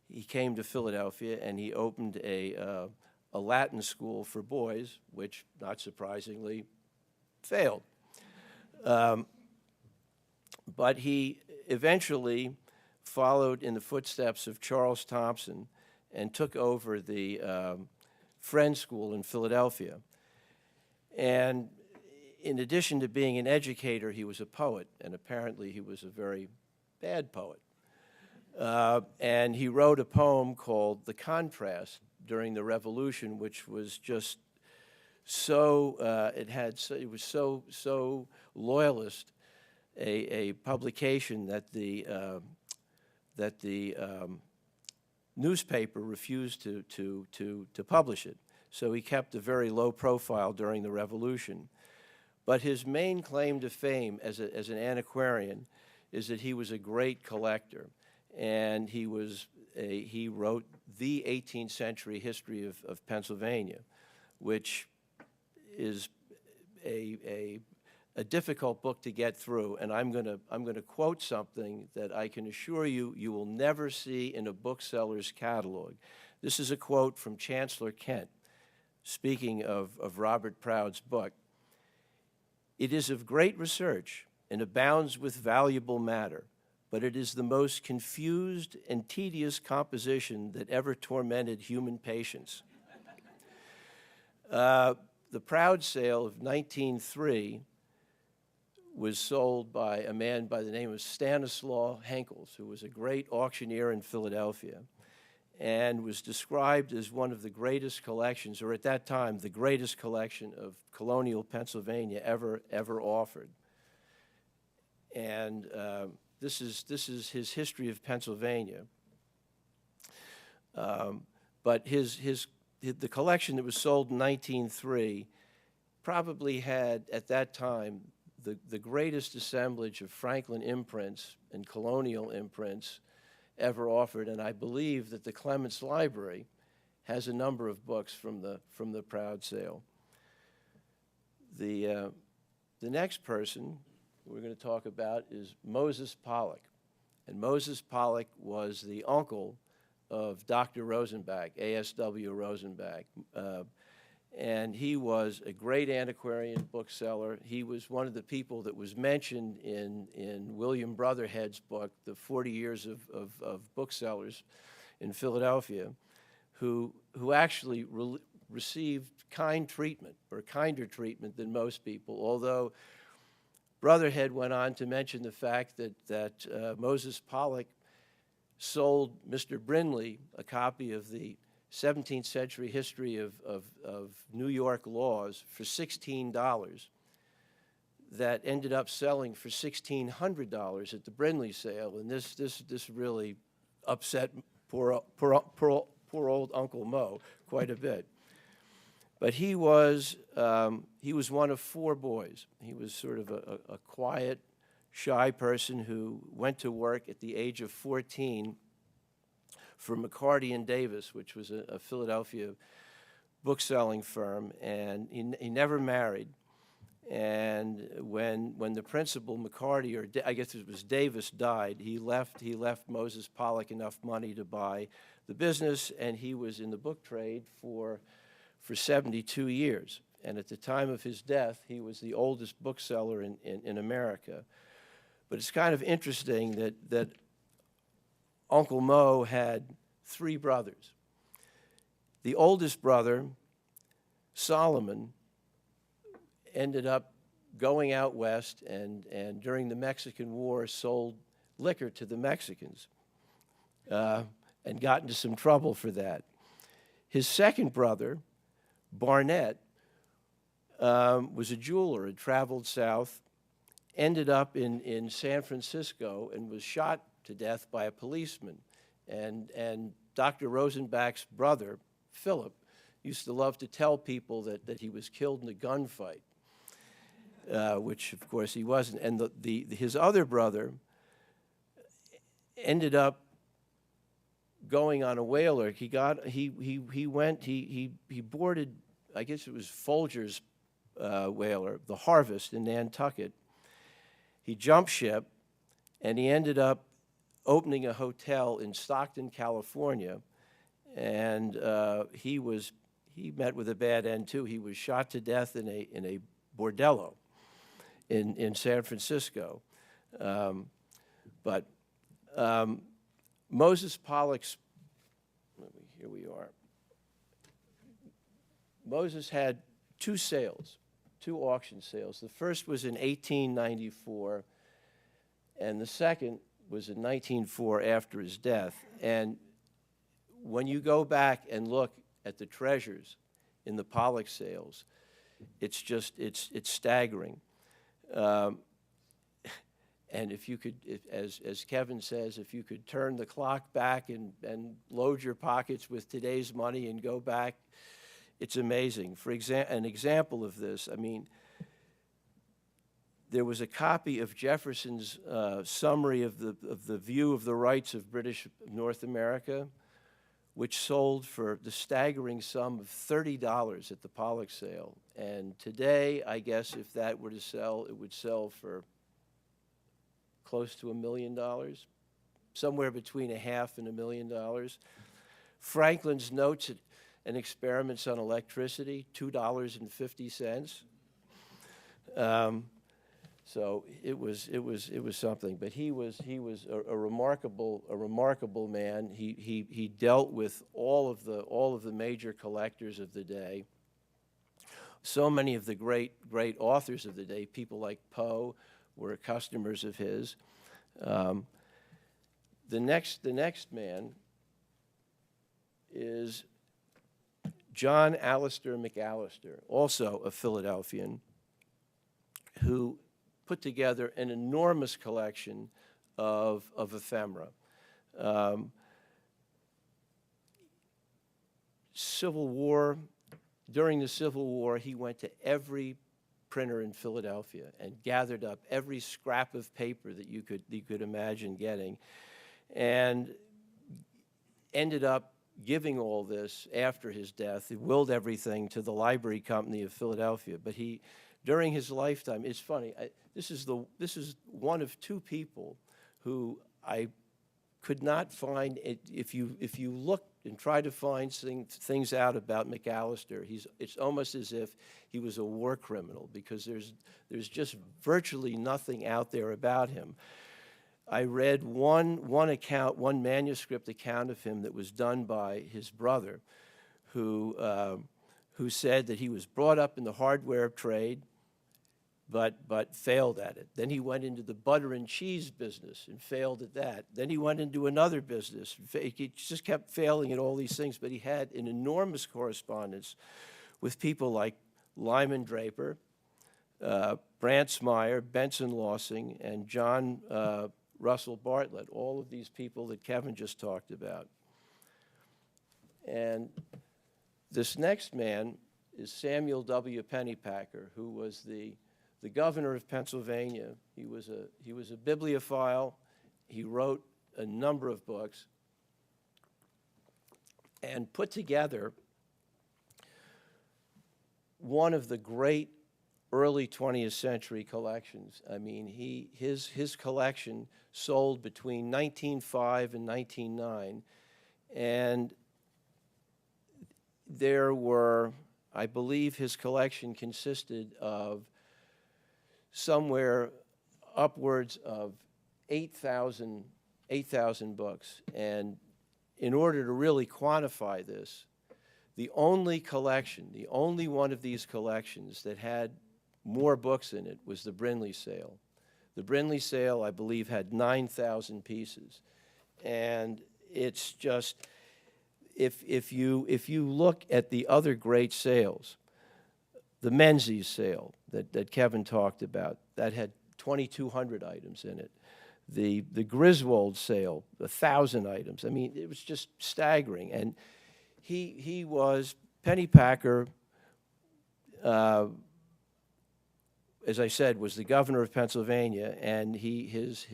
he came to Philadelphia, and he opened a Latin school for boys, which, not surprisingly, failed. But he eventually followed in the footsteps of Charles Thompson and took over the Friends School in Philadelphia. And in addition to being an educator, he was a poet, and apparently he was a very bad poet. And he wrote a poem called The Contrast during the Revolution, which was just so, it was so loyalist a publication that the newspaper refused to publish it. So he kept a very low profile during the Revolution. But his main claim to fame as an antiquarian is that he was a great collector, and he wrote the 18th century history of Pennsylvania, which is a difficult book to get through, and I'm gonna quote something that I can assure you you will never see in a bookseller's catalog. This is a quote from Chancellor Kent, speaking of Robert Proud's book. "It is of great research and abounds with valuable matter, but it is the most confused and tedious composition that ever tormented human patience." The Proud sale of 1903 was sold by a man by the name of Stanislaw Henkels, who was a great auctioneer in Philadelphia, and was described as one of the greatest collections, or at that time, the greatest collection of colonial Pennsylvania ever offered. And this is his history of Pennsylvania. But the collection that was sold in 1903 probably had, at that time, the greatest assemblage of Franklin imprints and colonial imprints ever offered, and I believe that the Clements Library has a number of books from the Proud sale. The next person we're going to talk about is Moses Pollock, and Moses Pollock was the uncle of Dr. Rosenbach, A.S.W. Rosenbach. And he was a great antiquarian bookseller. He was one of the people that was mentioned in William Brotherhead's book, The 40 Years of Booksellers in Philadelphia, who actually received kind treatment, or kinder treatment than most people, although Brotherhead went on to mention the fact that Moses Pollock sold Mr. Brinley a copy of the 17th century history of New York laws for $16 that ended up selling for $1,600 at the Brinley sale. And this really upset poor old Uncle Mo quite a bit. But he was one of four boys. He was sort of a quiet, shy person who went to work at the age of 14 for McCarty and Davis, which was a Philadelphia bookselling firm, and he never married. And when the principal, McCarty, or I guess it was Davis, died, he left Moses Pollock enough money to buy the business, and he was in the book trade for 72 years. And at the time of his death, he was the oldest bookseller in America. But it's kind of interesting that Uncle Mo had three brothers. The oldest brother, Solomon, ended up going out west and during the Mexican War sold liquor to the Mexicans and got into some trouble for that. His second brother, Barnett, was a jeweler, had traveled south, ended up in San Francisco and was shot to death by a policeman. And Dr. Rosenbach's brother, Philip, used to love to tell people that he was killed in a gunfight, which of course he wasn't. And his other brother ended up going on a whaler. He boarded, I guess it was Folger's whaler, the Harvest in Nantucket. He jumped ship, and he ended up opening a hotel in Stockton, California, and he met with a bad end too. He was shot to death in a bordello in San Francisco. But Moses Pollock's, here we are. Moses had two auction sales. The first was in 1894, and the second was in 1904 after his death. And when you go back and look at the treasures in the Pollock sales, it's staggering. And if you could, as Kevin says, if you could turn the clock back and load your pockets with today's money and go back, it's amazing. For an example of this, I mean, there was a copy of Jefferson's summary of the view of the rights of British North America, which sold for the staggering sum of $30 at the Pollock sale. And today, I guess if that were to sell, it would sell for close to $1 million, somewhere between $500,000 and $1 million. Franklin's Notes and Experiments on Electricity, $2.50. So it was something. But he was a remarkable man. He dealt with all of the major collectors of the day. So many of the great authors of the day, people like Poe, were customers of his. The next man is John Alistair McAllister, also a Philadelphian, who put together an enormous collection of ephemera. During the Civil War, he went to every printer in Philadelphia and gathered up every scrap of paper that you could imagine getting, and ended up giving all this after his death. He willed everything to the Library Company of Philadelphia. But during his lifetime, it's funny. This is one of two people who I could not find. If you look and try to find things out about McAllister, it's almost as if he was a war criminal, because there's just virtually nothing out there about him. I read one manuscript account of him that was done by his brother, who said that he was brought up in the hardware trade, but failed at it. Then he went into the butter and cheese business and failed at that. Then he went into another business. He just kept failing at all these things, but he had an enormous correspondence with people like Lyman Draper, Brantsmeyer, Benson Lawsing, and John Russell Bartlett, all of these people that Kevin just talked about. And this next man is Samuel W. Pennypacker, who was the governor of Pennsylvania. He was a bibliophile. He wrote a number of books and put together one of the great early 20th century collections. I mean, his collection sold between 1905 and 1909, and there were, I believe his collection consisted of somewhere upwards of 8,000 books. And in order to really quantify this, the only one of these collections that had more books in it was the Brindley sale. The Brindley sale, I believe, had 9,000 pieces. And it's just, if you look at the other great sales, the Menzies sale that Kevin talked about, that had 2,200 items in it. The Griswold sale, 1,000 items. I mean, it was just staggering. And Pennypacker, as I said, was the governor of Pennsylvania, and his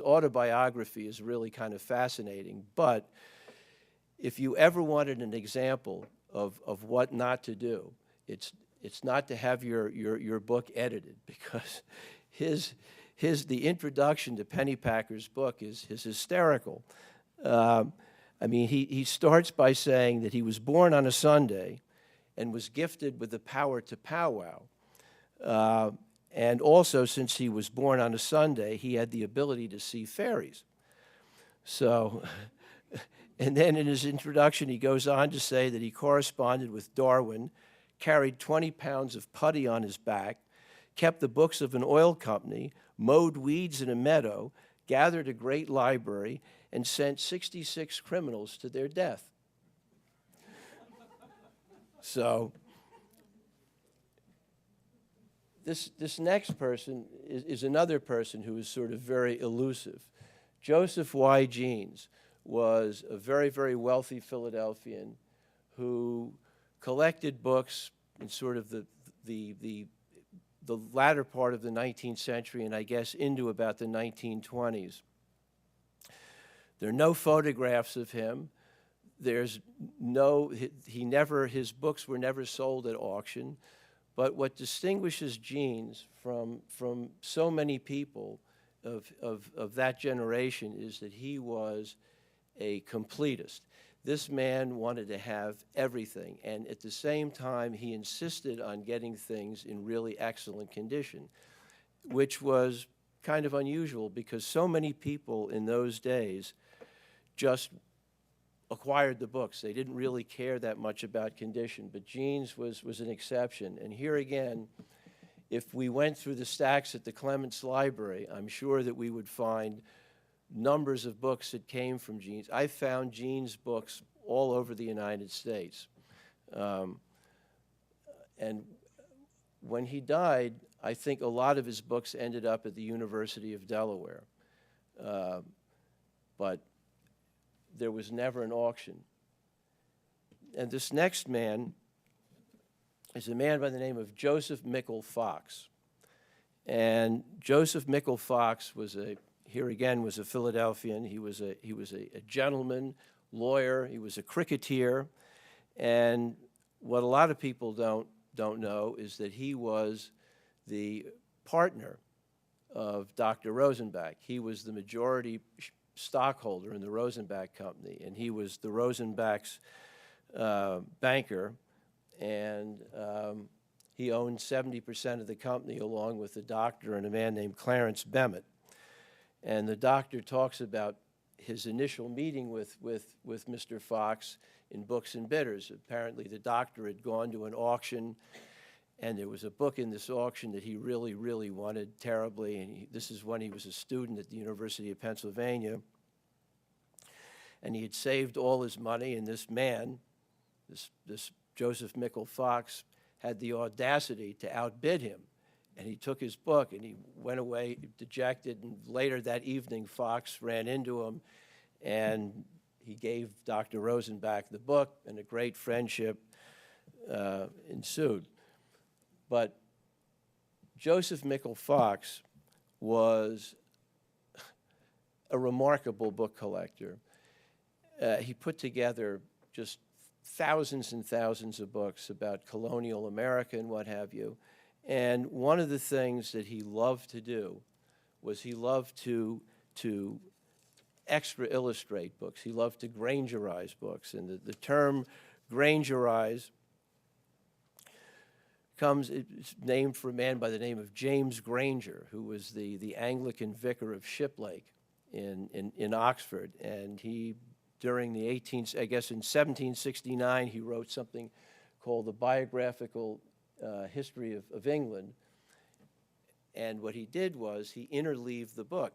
autobiography is really kind of fascinating. But if you ever wanted an example of what not to do, it's not to have your book edited, because the introduction to Pennypacker's book is hysterical. I mean, he starts by saying that he was born on a Sunday and was gifted with the power to powwow. And also, since he was born on a Sunday, he had the ability to see fairies. So, and then in his introduction, he goes on to say that he corresponded with Darwin, carried 20 pounds of putty on his back, kept the books of an oil company, mowed weeds in a meadow, gathered a great library, and sent 66 criminals to their death. So this next person is another person who is sort of very elusive. Joseph Y. Jeans was a very, very wealthy Philadelphian who collected books in sort of the latter part of the 19th century, and I guess into about the 1920s. There are no photographs of him. There's no, his books were never sold at auction. But what distinguishes Jeans from so many people of that generation is that he was a completist. This man wanted to have everything, and at the same time, he insisted on getting things in really excellent condition, which was kind of unusual because so many people in those days just acquired the books. They didn't really care that much about condition, but Jeans was an exception. And here again, if we went through the stacks at the Clements Library, I'm sure that we would find numbers of books that came from Jeans. I found Jeans books all over the United States. And when he died, I think a lot of his books ended up at the University of Delaware. But there was never an auction. And this next man is a man by the name of Joseph Mickle Fox. And Joseph Mickle Fox was here again was a Philadelphian. He was a gentleman, lawyer. He was a cricketer. And what a lot of people don't know is that he was the partner of Dr. Rosenbach. He was the majority stockholder in the Rosenbach Company, and he was the Rosenbach's banker, and he owned 70% of the company along with the doctor and a man named Clarence Bemmett. And the doctor talks about his initial meeting with Mr. Fox in Books and Bidders. Apparently the doctor had gone to an auction, and there was a book in this auction that he really, really wanted terribly, and this is when he was a student at the University of Pennsylvania. And he had saved all his money, and this man, this Joseph Mickle Fox, had the audacity to outbid him. And he took his book and he went away dejected. And later that evening, Fox ran into him and he gave Dr. Rosenbach the book, and a great friendship ensued. But Joseph Mickle Fox was a remarkable book collector. He put together just thousands and thousands of books about colonial America and what have you. And one of the things that he loved to do was he loved to extra illustrate books. He loved to Grangerize books. And the term Grangerize it's named for a man by the name of James Granger, who was the Anglican vicar of Shiplake in Oxford. And he, during the in 1769, he wrote something called the Biographical History of England. And what he did was he interleaved the book.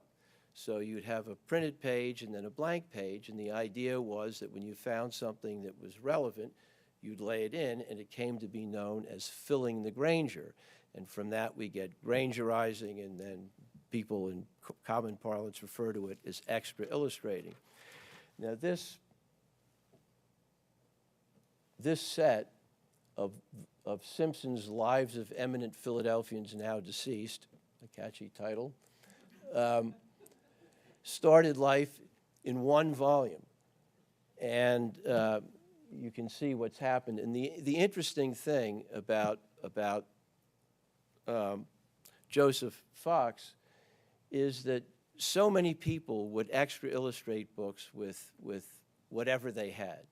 So you'd have a printed page and then a blank page, and the idea was that when you found something that was relevant, you'd lay it in, and it came to be known as filling the Granger. And from that we get Grangerizing, and then people in common parlance refer to it as extra illustrating. Now this set of Simpson's Lives of Eminent Philadelphians Now Deceased, a catchy title, started life in one volume. And you can see what's happened. And the interesting thing about Joseph Fox is that so many people would extra illustrate books with whatever they had.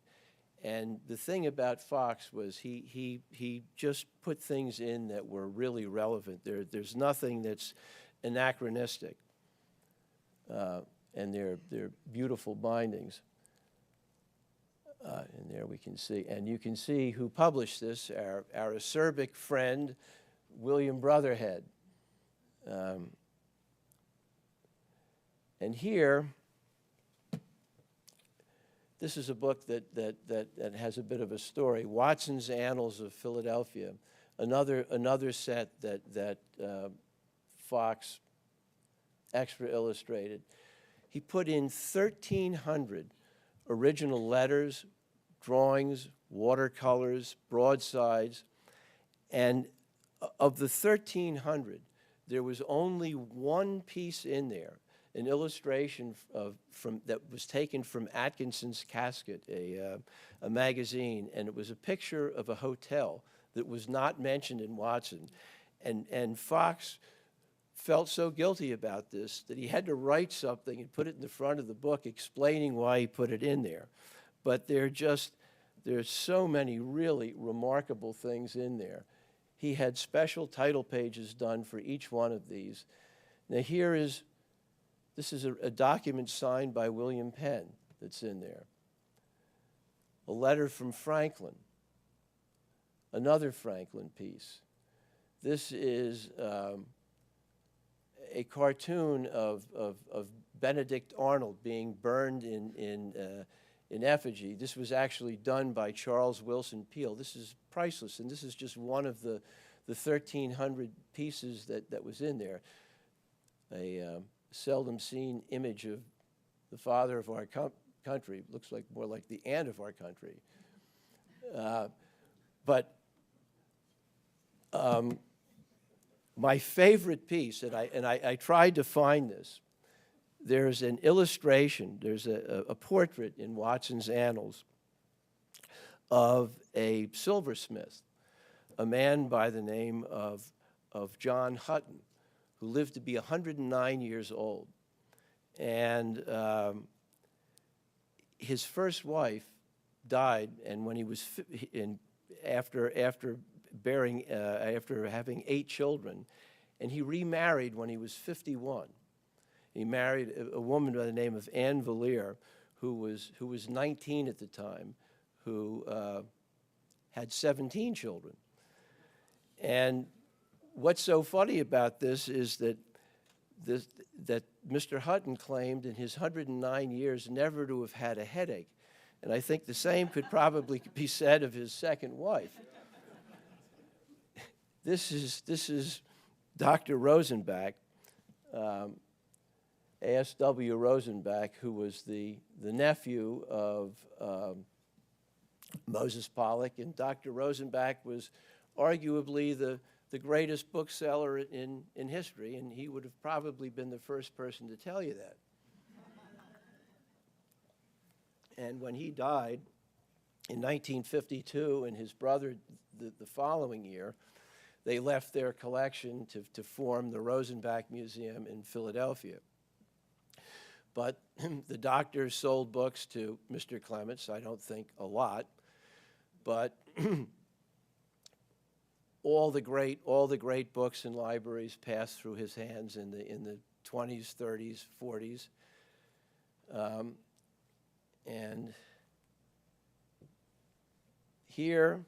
And the thing about Fox was he just put things in that were really relevant. There's nothing that's anachronistic. And they're beautiful bindings. And there we can see, and you can see who published this, our acerbic friend, William Brotherhead. And here, this is a book that has a bit of a story, Watson's Annals of Philadelphia, another set that Fox extra illustrated. He put in 1,300 original letters, drawings, watercolors, broadsides, and of the 1,300, there was only one piece in there, an illustration that was taken from Atkinson's Casket, a magazine, and it was a picture of a hotel that was not mentioned in Watson. And Fox felt so guilty about this that he had to write something and put it in the front of the book explaining why he put it in there. But there's so many really remarkable things in there. He had special title pages done for each one of these. Now this is a document signed by William Penn that's in there. A letter from Franklin, another Franklin piece. This is a cartoon of Benedict Arnold being burned in effigy. This was actually done by Charles Wilson Peale. This is priceless, and this is just one of the 1,300 pieces that was in there. A seldom seen image of the father of our country. Looks like more like the aunt of our country. But my favorite piece, and I tried to find this, there's an illustration, there's a portrait in Watson's Annals of a silversmith, a man by the name of John Hutton, who lived to be 109 years old. And his first wife died, and when he was after having 8 children, and he remarried when he was 51. He married a woman by the name of Anne Valier, who was 19 at the time, who had 17 children. And what's so funny about this is that Mr. Hutton claimed in his 109 years never to have had a headache. And I think the same could probably be said of his second wife. This is Dr. Rosenbach, A.S.W. Rosenbach, who was the nephew of Moses Pollock, and Dr. Rosenbach was arguably the greatest bookseller in history, and he would have probably been the first person to tell you that. And when he died in 1952, and his brother the following year, they left their collection to form the Rosenbach Museum in Philadelphia. But the doctors sold books to Mr. Clements, I don't think a lot, but all the great books and libraries passed through his hands in the 20s, 30s, 40s. And here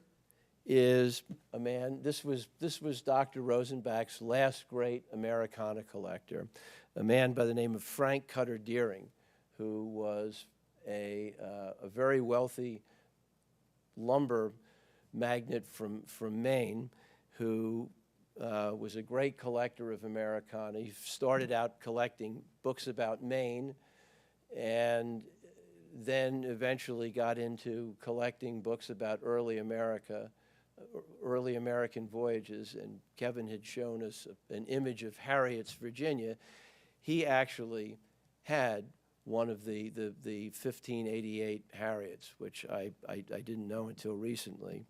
is a man, this was Dr. Rosenbach's last great Americana collector, a man by the name of Frank Cutter Deering, who was a very wealthy lumber magnate from Maine, who was a great collector of Americana. He started out collecting books about Maine, and then eventually got into collecting books about early America, early American voyages, and Kevin had shown us an image of Harriet's Virginia. He actually had one of the 1588 Harriets, which I didn't know until recently.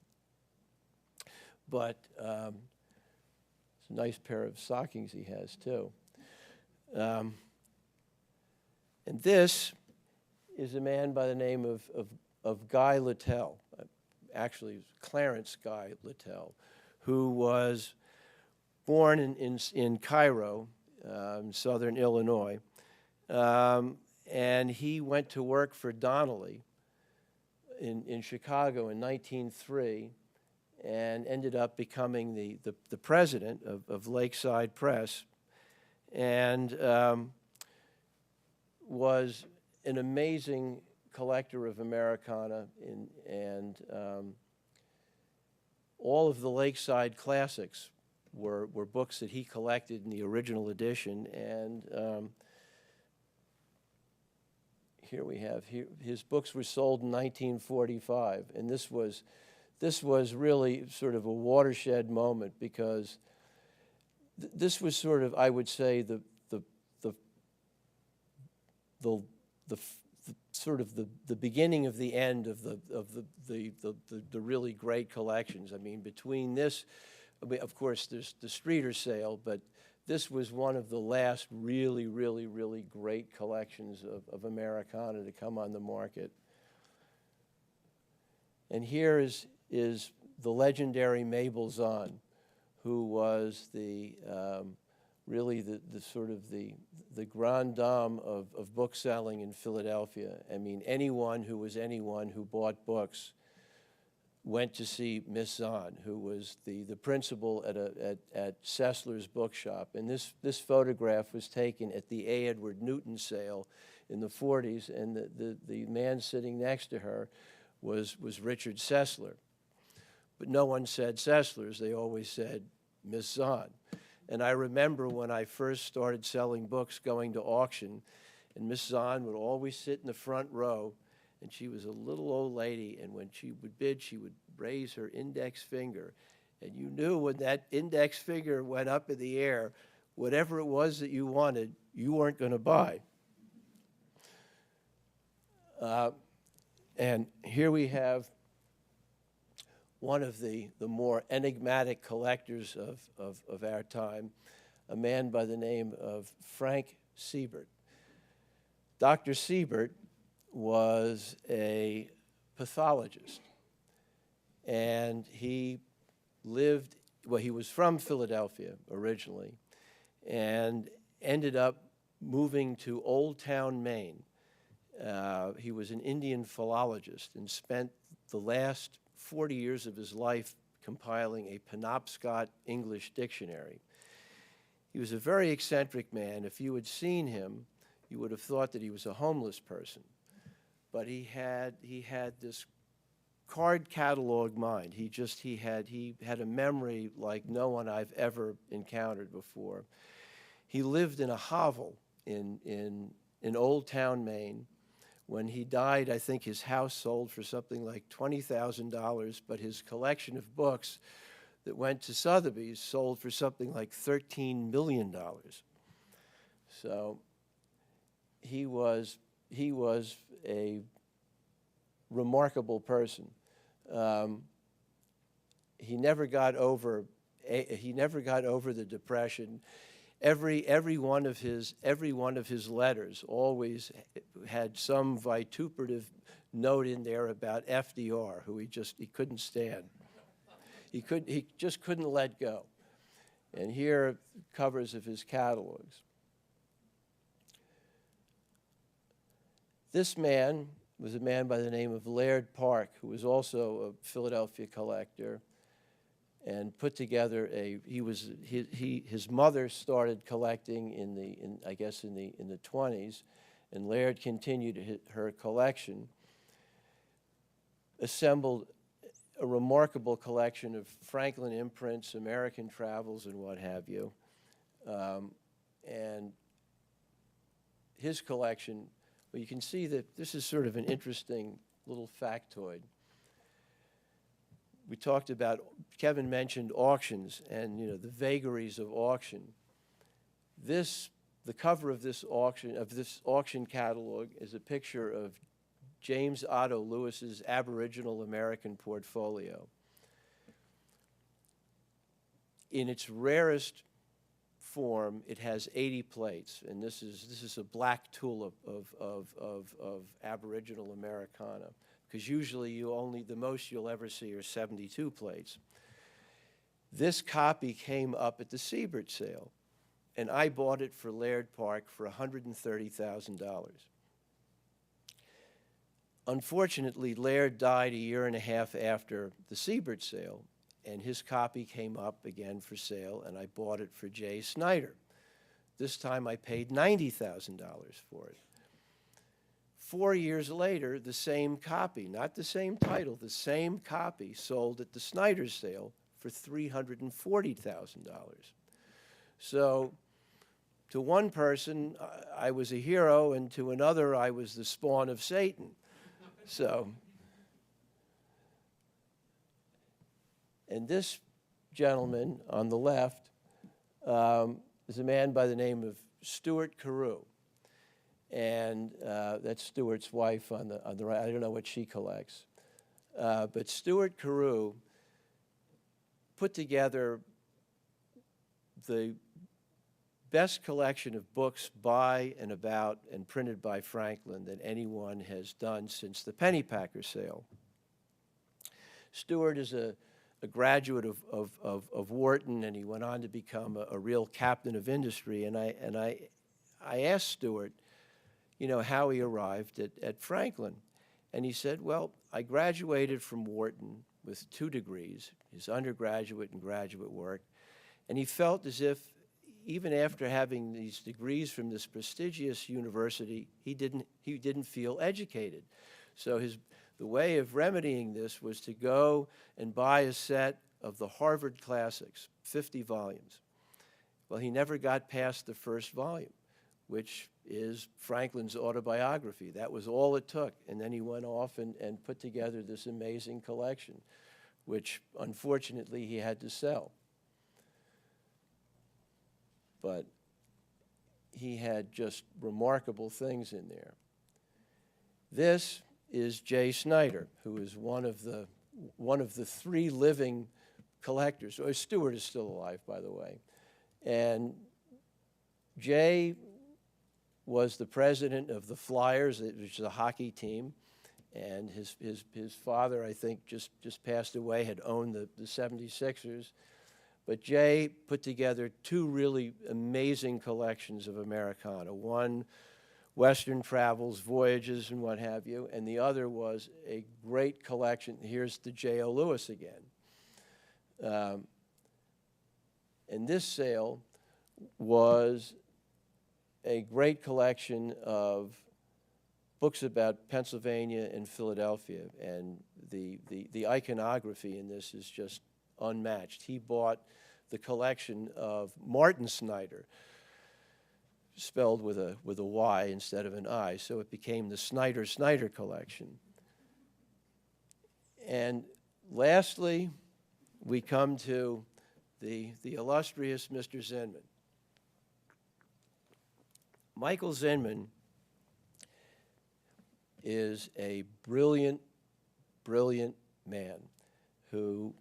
But it's a nice pair of stockings he has, too. And this is a man by the name of Guy Littell, actually Clarence Guy Littell, who was born in Cairo, southern Illinois, and he went to work for Donnelly in Chicago in 1903, and ended up becoming the president of Lakeside Press, and was an amazing collector of Americana, and all of the Lakeside classics were books that he collected in the original edition. And here we have his books were sold in 1945, and this was really sort of a watershed moment, because this was sort of, I would say, the sort of the beginning of the end of the really great collections. I mean, between this, of course, there's the Streeter sale, but this was one of the last really, really, really great collections of Americana to come on the market. And here is the legendary Mabel Zahn, who was really the sort of the grande dame of book selling in Philadelphia. I mean, anyone who bought books went to see Miss Zahn, who was the principal at Sessler's bookshop. And this photograph was taken at the A. Edward Newton sale in the 40s, and the man sitting next to her was Richard Sessler. But no one said Sessler's, they always said Miss Zahn. And I remember when I first started selling books, going to auction, and Miss Zahn would always sit in the front row, and she was a little old lady, and when she would bid, she would raise her index finger. And you knew when that index finger went up in the air, whatever it was that you wanted, you weren't going to buy. And here we have one of the more enigmatic collectors of our time, a man by the name of Frank Siebert. Dr. Siebert was a pathologist, and he was from Philadelphia originally, and ended up moving to Old Town, Maine. He was an Indian philologist and spent the last 40 years of his life compiling a Penobscot English dictionary. He was a very eccentric man. If you had seen him, you would have thought that he was a homeless person. But he had this card catalog mind. He had a memory like no one I've ever encountered before. He lived in a hovel in Old Town, Maine. When he died, I think his house sold for something like $20,000, but his collection of books that went to Sotheby's sold for something like $13 million. So he was a remarkable person. He never got over the Depression. Every one of his letters always had some vituperative note in there about FDR, who he couldn't stand. He just couldn't let go. And here are covers of his catalogs. This man was a man by the name of Laird Park, who was also a Philadelphia collector, and put together his mother started collecting in the 20s, and Laird continued her collection, assembled a remarkable collection of Franklin imprints, American travels, and what have you. And his collection, well, you can see that this is sort of an interesting little factoid. We talked about, Kevin mentioned auctions and, you know, the vagaries of auction. The cover of this auction catalog is a picture of James Otto Lewis's Aboriginal American portfolio. In its rarest form, it has 80 plates, and this is a black tulip of Aboriginal Americana, because usually the most you'll ever see are 72 plates. This copy came up at the Siebert sale, and I bought it for Laird Park for $130,000. Unfortunately, Laird died a year and a half after the Siebert sale, and his copy came up again for sale, and I bought it for J. Snyder. This time I paid $90,000 for it. 4 years later, the same copy, not the same title, the same copy sold at the Snyder sale for $340,000. So to one person, I was a hero, and to another, I was the spawn of Satan. So, and this gentleman on the left is a man by the name of Stuart Carew. And that's Stuart's wife on the right. I don't know what she collects. But Stuart Carew put together the best collection of books by and about and printed by Franklin that anyone has done since the Pennypacker sale. Stuart is a graduate of Wharton, and he went on to become a real captain of industry. And I asked Stuart, you know, how he arrived at Franklin. And he said, well, I graduated from Wharton with 2 degrees, his undergraduate and graduate work, and he felt as if even after having these degrees from this prestigious university, he didn't feel educated. So the way of remedying this was to go and buy a set of the Harvard Classics, 50 volumes. Well, he never got past the first volume, which is Franklin's autobiography. That was all it took. And then he went off and put together this amazing collection, which unfortunately he had to sell. But he had just remarkable things in there. This is J. Snyder, who is one of the 3 living collectors. Stuart is still alive, by the way. And Jay was the president of the Flyers, which is a hockey team, and his father, I think, just passed away, had owned the 76ers. But Jay put together 2 really amazing collections of Americana. One, Western travels, voyages, and what have you, and the other was a great collection. Here's the J.O. Lewis again. And this sale was a great collection of books about Pennsylvania and Philadelphia, and the iconography in this is just unmatched. He bought the collection of Martin Snyder, spelled with a Y instead of an I, so it became the Snyder collection. And lastly, we come to the illustrious Mr. Zinman. Michael Zinman is a brilliant, brilliant man who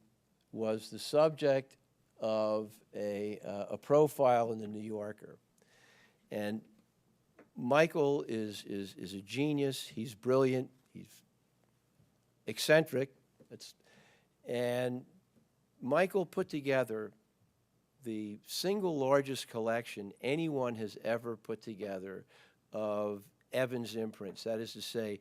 was the subject of a profile in the New Yorker. And Michael is a genius. He's brilliant. He's eccentric. And Michael put together the single largest collection anyone has ever put together of Evans imprints. That is to say,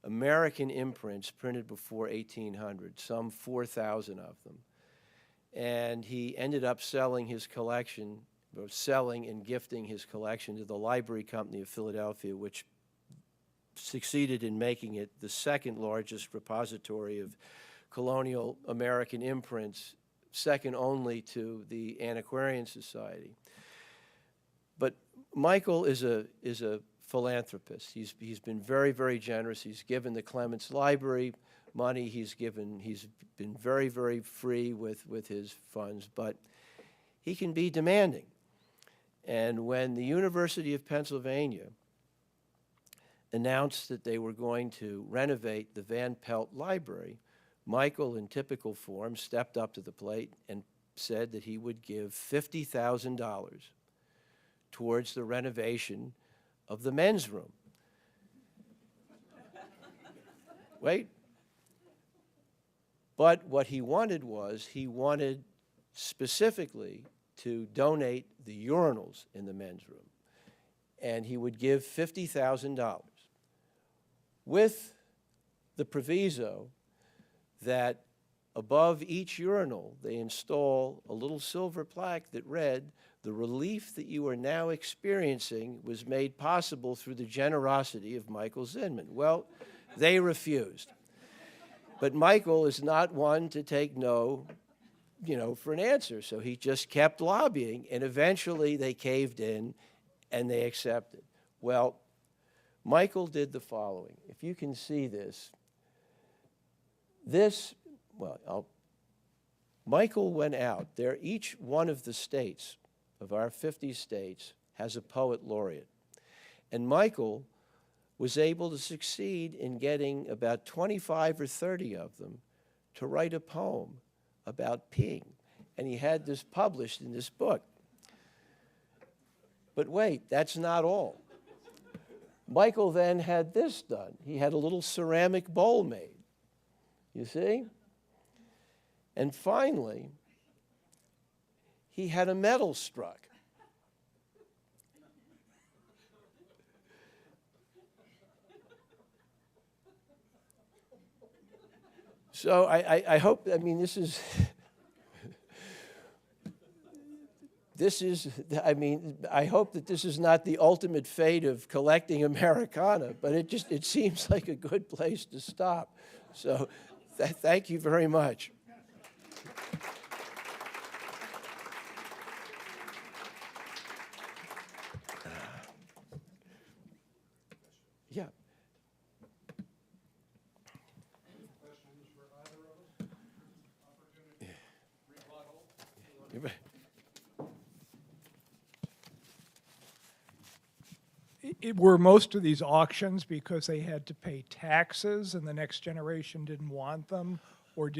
American imprints printed before 1800, some 4,000 of them. And he ended up selling his collection, or selling and gifting his collection to the Library Company of Philadelphia, which succeeded in making it the second largest repository of colonial American imprints, second only to the Antiquarian Society. But Michael is a philanthropist. He's been very, very generous. He's given the Clements Library money. He's been very, very free with his funds, but he can be demanding. And when the University of Pennsylvania announced that they were going to renovate the Van Pelt Library, Michael, in typical form, stepped up to the plate and said that he would give $50,000 towards the renovation of the men's room. Wait. But what he wanted was, he wanted specifically to donate the urinals in the men's room. And he would give $50,000 with the proviso that above each urinal they install a little silver plaque that read, "The relief that you are now experiencing was made possible through the generosity of Michael Zinman." Well, they refused. But Michael is not one to take no, for an answer. So he just kept lobbying, and eventually they caved in and they accepted. Well, Michael did the following. If you can see this, Michael went out there. Each one of the states, of our 50 states, has a poet laureate. And Michael was able to succeed in getting about 25 or 30 of them to write a poem about peeing. And he had this published in this book. But wait, that's not all. Michael then had this done. He had a little ceramic bowl made, you see? And finally, he had a medal struck. So I hope, this is, I hope that this is not the ultimate fate of collecting Americana, but it seems like a good place to stop. So thank you very much. Yeah. Questions for either of us? Opportunity, rebuttal. Were most of these auctions because they had to pay taxes and the next generation didn't want them, or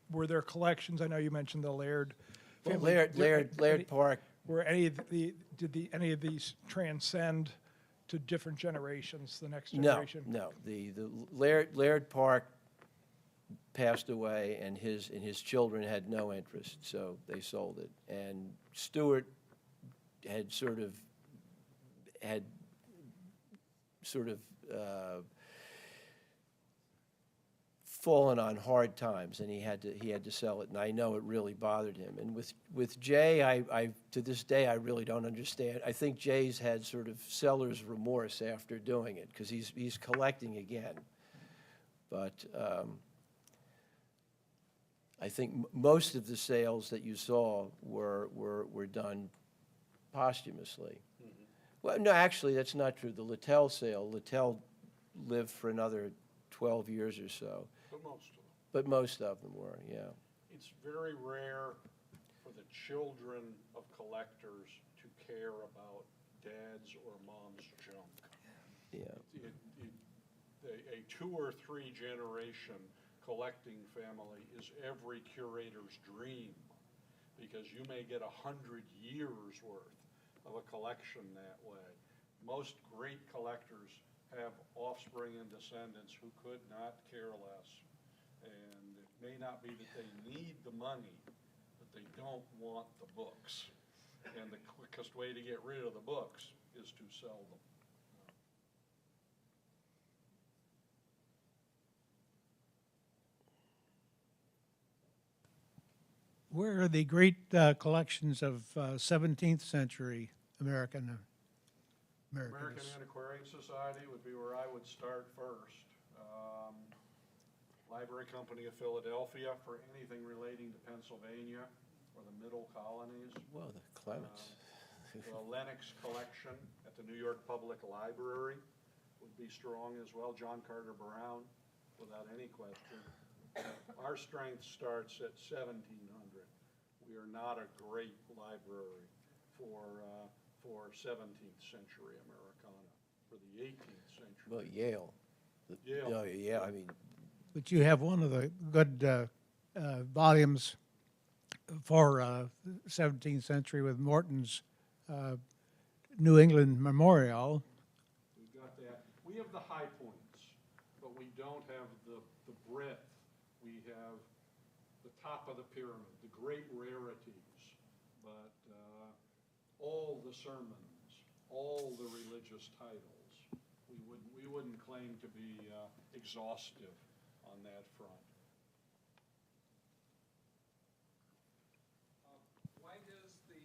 were there collections? I know you mentioned the Laird family. Laird Park. Were any of any of these transcend to different generations, the next generation? No. The Laird Park passed away, and his children had no interest, so they sold it. And Stewart had sort of fallen on hard times, and he had to sell it, and I know it really bothered him. And with Jay, I to this day I really don't understand. I think Jay's had sort of seller's remorse after doing it, because he's collecting again. But I think most of the sales that you saw were done posthumously. Well, no, actually, that's not true. The Littell sale, Littell lived for another 12 years or so, But most of them. but most of them were, yeah. It's very rare for the children of collectors to care about dad's or mom's junk. Yeah. A 2 or 3 generation collecting family is every curator's dream, because you may get 100 years worth of a collection that way. Most great collectors have offspring and descendants who could not care less. And it may not be that they need the money, but they don't want the books. And the quickest way to get rid of the books is to sell them. Where are the great collections of 17th century American American Americanists? Antiquarian Society would be where I would start first. Library Company of Philadelphia for anything relating to Pennsylvania or the Middle Colonies. Well, the Clements. The Lenox Collection at the New York Public Library would be strong as well. John Carter Brown, without any question. Our strength starts at 1700. We are not a great library for 17th century Americana. For the 18th century. Well, Yale. Yale. Oh, yeah, I mean, But you have one of the good volumes for 17th century with Morton's New England Memorial. We've got that. We have the high points, but we don't have the breadth. We have the top of the pyramid, the great rarities, but all the sermons, all the religious titles. We wouldn't claim to be exhaustive on that front. Why does the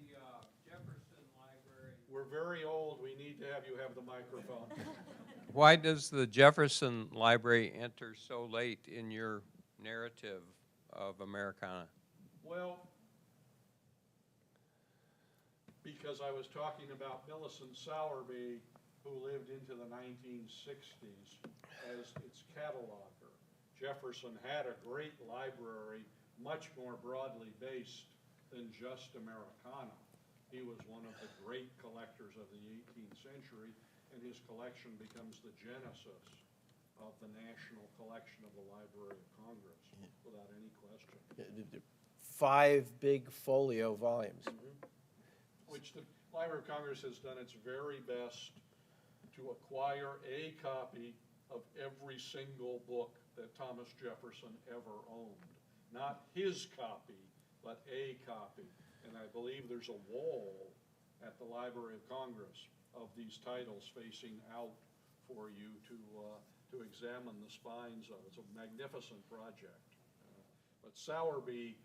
Jefferson Library, We're very old. We need to have you have the microphone. why does the Jefferson Library enter so late in your narrative of Americana? Well, because I was talking about Millicent Sowerby, who lived into the 1960s as its cataloger. Jefferson had a great library, much more broadly based than just Americana. He was one of the great collectors of the 18th century, and his collection becomes the genesis of the national collection of the Library of Congress, without any question. 5 big folio volumes. Which the Library of Congress has done its very best to acquire a copy of every single book that Thomas Jefferson ever owned. Not his copy, but a copy. And I believe there's a wall at the Library of Congress of these titles facing out for you to examine the spines of. It's a magnificent project. But Sowerby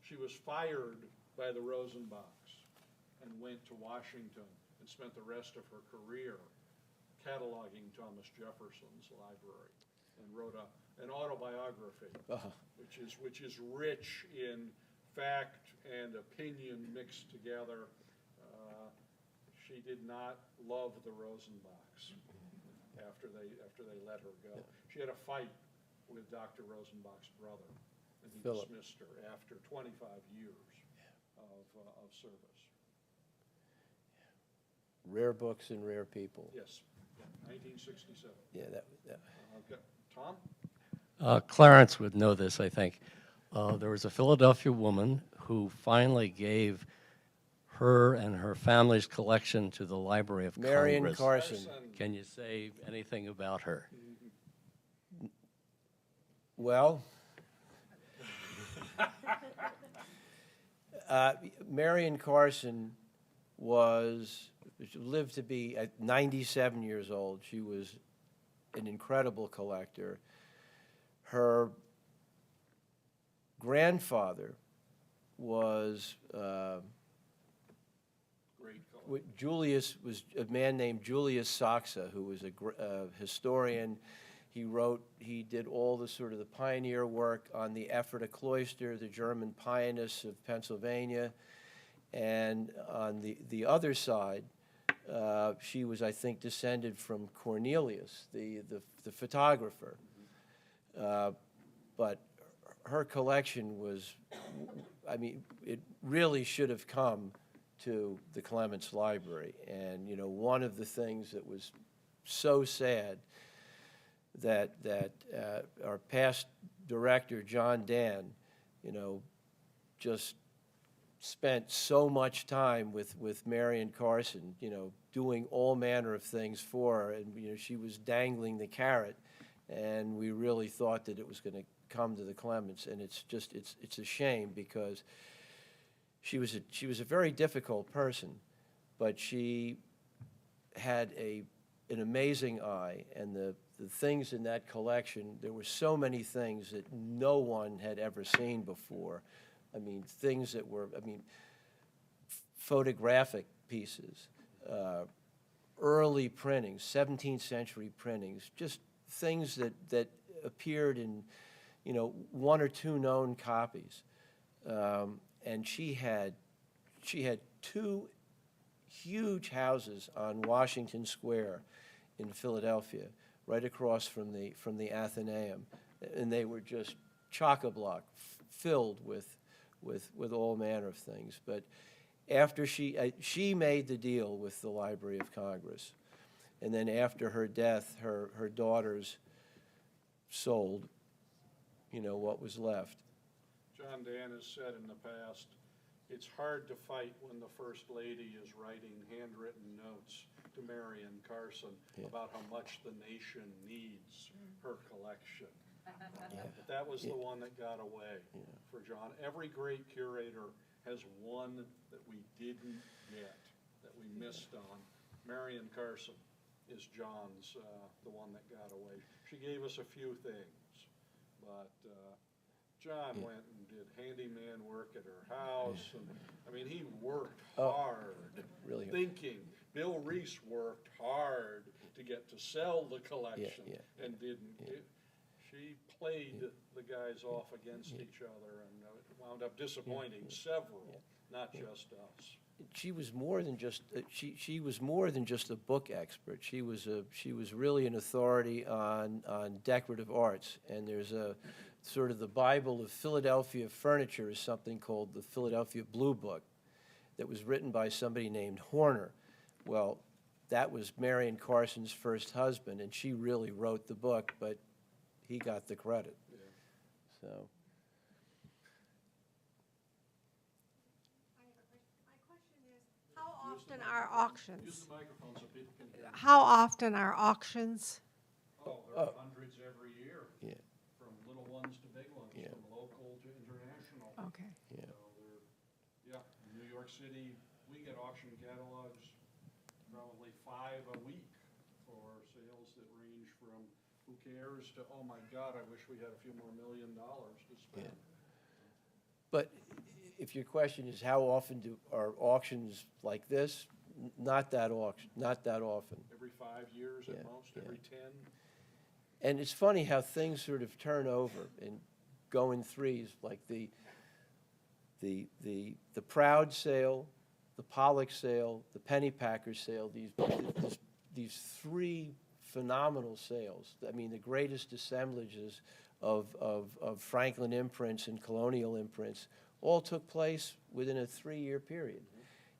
she was fired by the Rosenbachs and went to Washington and spent the rest of her career cataloging Thomas Jefferson's library, and wrote an autobiography, which is rich in fact and opinion mixed together. She did not love the Rosenbachs after they let her go. She had a fight with Dr. Rosenbach's brother, and he Philip. dismissed her after 25 years of service. Rare books and rare people. Yes, 1967. Yeah, that. Okay. Tom? Clarence would know this, I think. There was a Philadelphia woman who finally gave her and her family's collection to the Library of Marion Congress. Carson. Can you say anything about her? Well, Marion Carson lived to be at 97 years old. She was an incredible collector. Her grandfather was Great color. was a man named Julius Saxa, who was a historian. He did all the sort of the pioneer work on the Ephrata Cloister, the German pianists of Pennsylvania. And on the other side, she was, I think, descended from Cornelius, the photographer. But her collection was, I mean, it really should have come to the Clements Library. And, you know, one of the things that was so sad that our past director, John Dan, you know, just spent so much time with Marion Carson, you know, doing all manner of things for her, and, you know, she was dangling the carrot, and we really thought that it was going to come to the Clements, and it's just, it's a shame, because she was a very difficult person, but she had an amazing eye, and the things in that collection, there were so many things that no one had ever seen before. I mean, things that were, I mean, photographic pieces, early printings, 17th century printings, just things that appeared in, you know, one or two known copies. And she had two huge houses on Washington Square in Philadelphia, right across from the Athenaeum, and they were just chock-a-block, filled with all manner of things. But after she made the deal with the Library of Congress, and then after her death, her daughters sold, you know, what was left. John Dan has said in the past, it's hard to fight when the First Lady is writing handwritten notes to Marion Carson about how much the nation needs her collection. But that was the one that got away for John. Every great curator has one that we didn't get, that we missed on. Marion Carson is John's, the one that got away. She gave us a few things, but John went and did handyman work at her house, and I mean, he worked hard, really hard. thinking. Bill Reese worked hard to get to sell the collection, and didn't. She played the guys off against each other, and it wound up disappointing several, not just us. She was more than just she was more than just a book expert. She was really an authority on decorative arts, and there's a sort of the Bible of Philadelphia furniture is something called the Philadelphia Blue Book that was written by somebody named Horner. Well, that was Marion Carson's first husband, and she really wrote the book, but he got the credit. So. How often are auctions? Use the microphone so people can hear. How often are auctions? Oh, there are hundreds every year. Yeah. From little ones to big ones, Yeah. from local to international. Okay. Yeah. In New York City, we get auction catalogs, probably 5 a week for sales that range from who cares to, oh my God, I wish we had a few more $1 million to spend. But if your question is how often are auctions like this, not that often. Every 5 years at most, every 10. And it's funny how things sort of turn over and go in threes, like the Proud sale, the Pollock sale, the Pennypacker sale, these 3 phenomenal sales. I mean, the greatest assemblages of Franklin imprints and colonial imprints all took place within a 3-year period.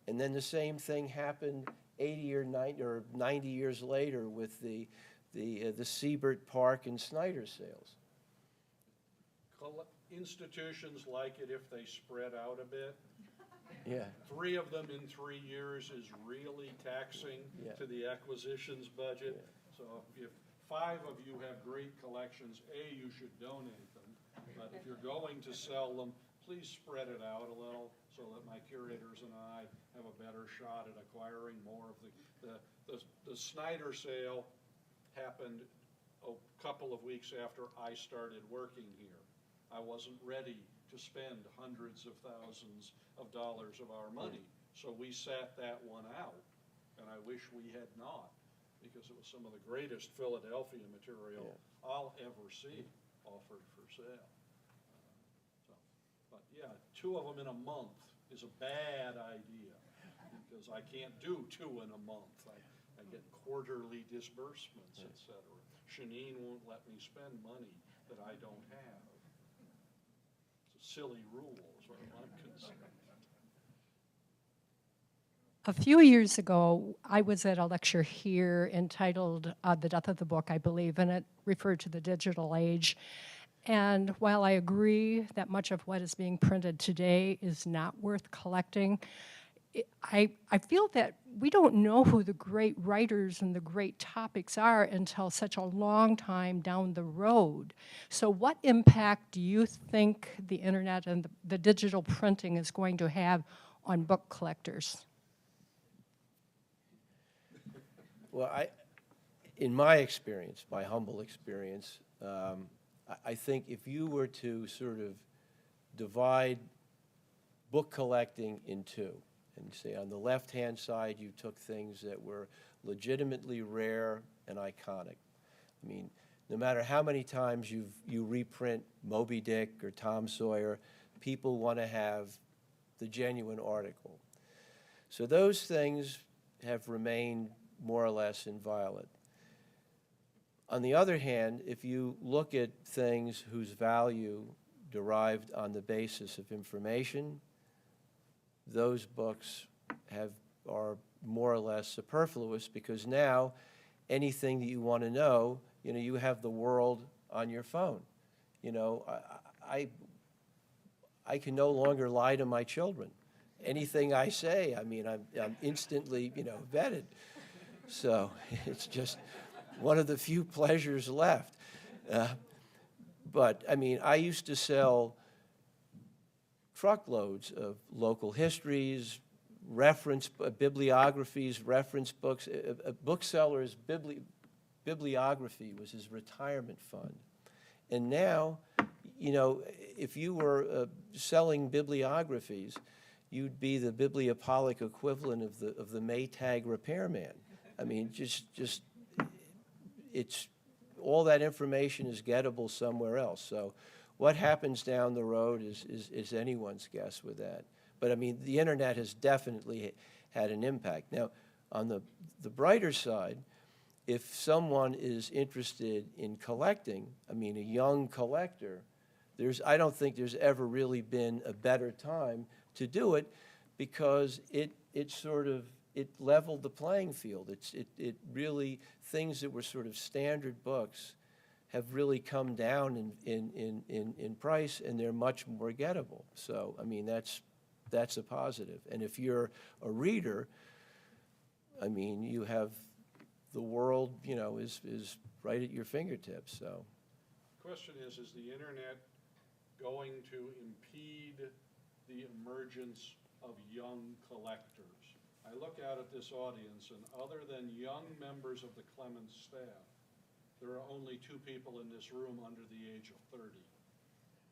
And then the same thing happened 80 or 90 years later with the Siebert Park and Snyder sales. Institutions like it if they spread out a bit. Yeah. 3 of them in 3 years is really taxing to the acquisitions budget. So if 5 of you have great collections, you should donate them. But if you're going to sell them, please spread it out a little so that my curators and I have a better shot at acquiring more of the Snyder sale happened a couple of weeks after I started working here. I wasn't ready to spend hundreds of thousands of dollars of our money, so we sat that one out, and I wish we had not, because it was some of the greatest Philadelphia material I'll ever see offered for sale. But yeah, 2 of them in a month is a bad idea, because I can't do 2 in a month. I get quarterly disbursements, et cetera. Shanine won't let me spend money that I don't have. It's a silly rule, as far as I'm concerned. A few years ago, I was at a lecture here entitled The Death of the Book, I believe, and it referred to the digital age. And while I agree that much of what is being printed today is not worth collecting, I feel that we don't know who the great writers and the great topics are until such a long time down the road. So what impact do you think the internet and the digital printing is going to have on book collectors? Well, in my experience, my humble experience, I think if you were to sort of divide book collecting in 2, and say on the left-hand side you took things that were legitimately rare and iconic. I mean, no matter how many times you reprint Moby Dick or Tom Sawyer, people want to have the genuine article. So those things have remained more or less inviolate. On the other hand, if you look at things whose value derived on the basis of information, those books are more or less superfluous, because now anything that you want to know, you have the world on your phone. I can no longer lie to my children. Anything I say, I mean, I'm instantly, vetted. So it's just one of the few pleasures left. But I mean, I used to sell truckloads of local histories, reference bibliographies, reference books. A bookseller's bibliography was his retirement fund. And now, if you were selling bibliographies, you'd be the bibliopolic equivalent of the Maytag repairman. I mean, it's all that information is gettable somewhere else. So what happens down the road is anyone's guess with that. But I mean, the internet has definitely had an impact. Now, on the brighter side, if someone is interested in collecting, I mean, a young collector, I don't think there's ever really been a better time to do it, because it leveled the playing field. It really, things that were sort of standard books have really come down in price, and they're much more gettable. So, I mean, that's a positive. And if you're a reader, I mean, you have the world, is right at your fingertips. So, Question is the internet going to impede the emergence of young collectors? I look out at this audience, and other than young members of the Clements staff, there are only 2 people in this room under the age of 30.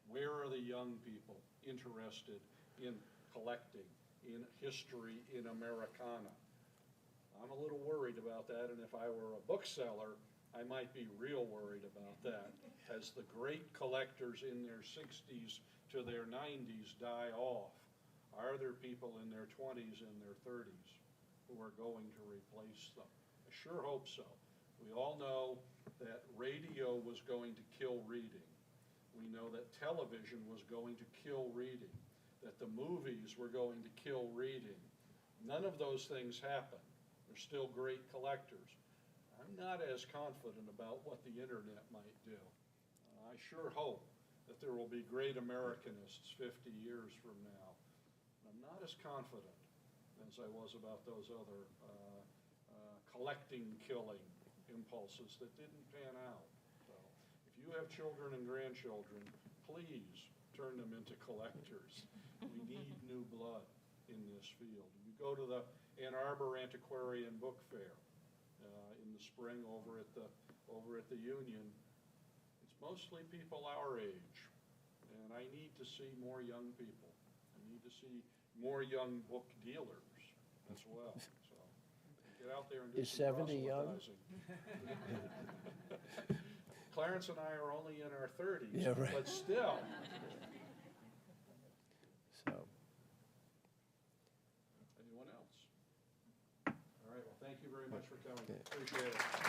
Where are the young people interested in collecting, in history, in Americana? I'm a little worried about that, and if I were a bookseller, I might be real worried about that. As the great collectors in their 60s to their 90s die off, are there people in their 20s and their 30s who are going to replace them? I sure hope so. We all know that radio was going to kill reading. We know that television was going to kill reading, that the movies were going to kill reading. None of those things happen. They're still great collectors. I'm not as confident about what the internet might do. I sure hope that there will be great Americanists 50 years from now. I'm not as confident as I was about those other collecting, killing impulses that didn't pan out. So if you have children and grandchildren, please turn them into collectors. We need new blood in this field. You go to the Ann Arbor Antiquarian Book Fair in the spring over at the Union. It's mostly people our age, and I need to see more young people. I need to see more young book dealers as well. So Get out there and do Is some 70 young? proselytizing. Clarence and I are only in our 30s, Yeah, right. but still. So, Anyone else? All right, well, thank you very much for coming. Appreciate it.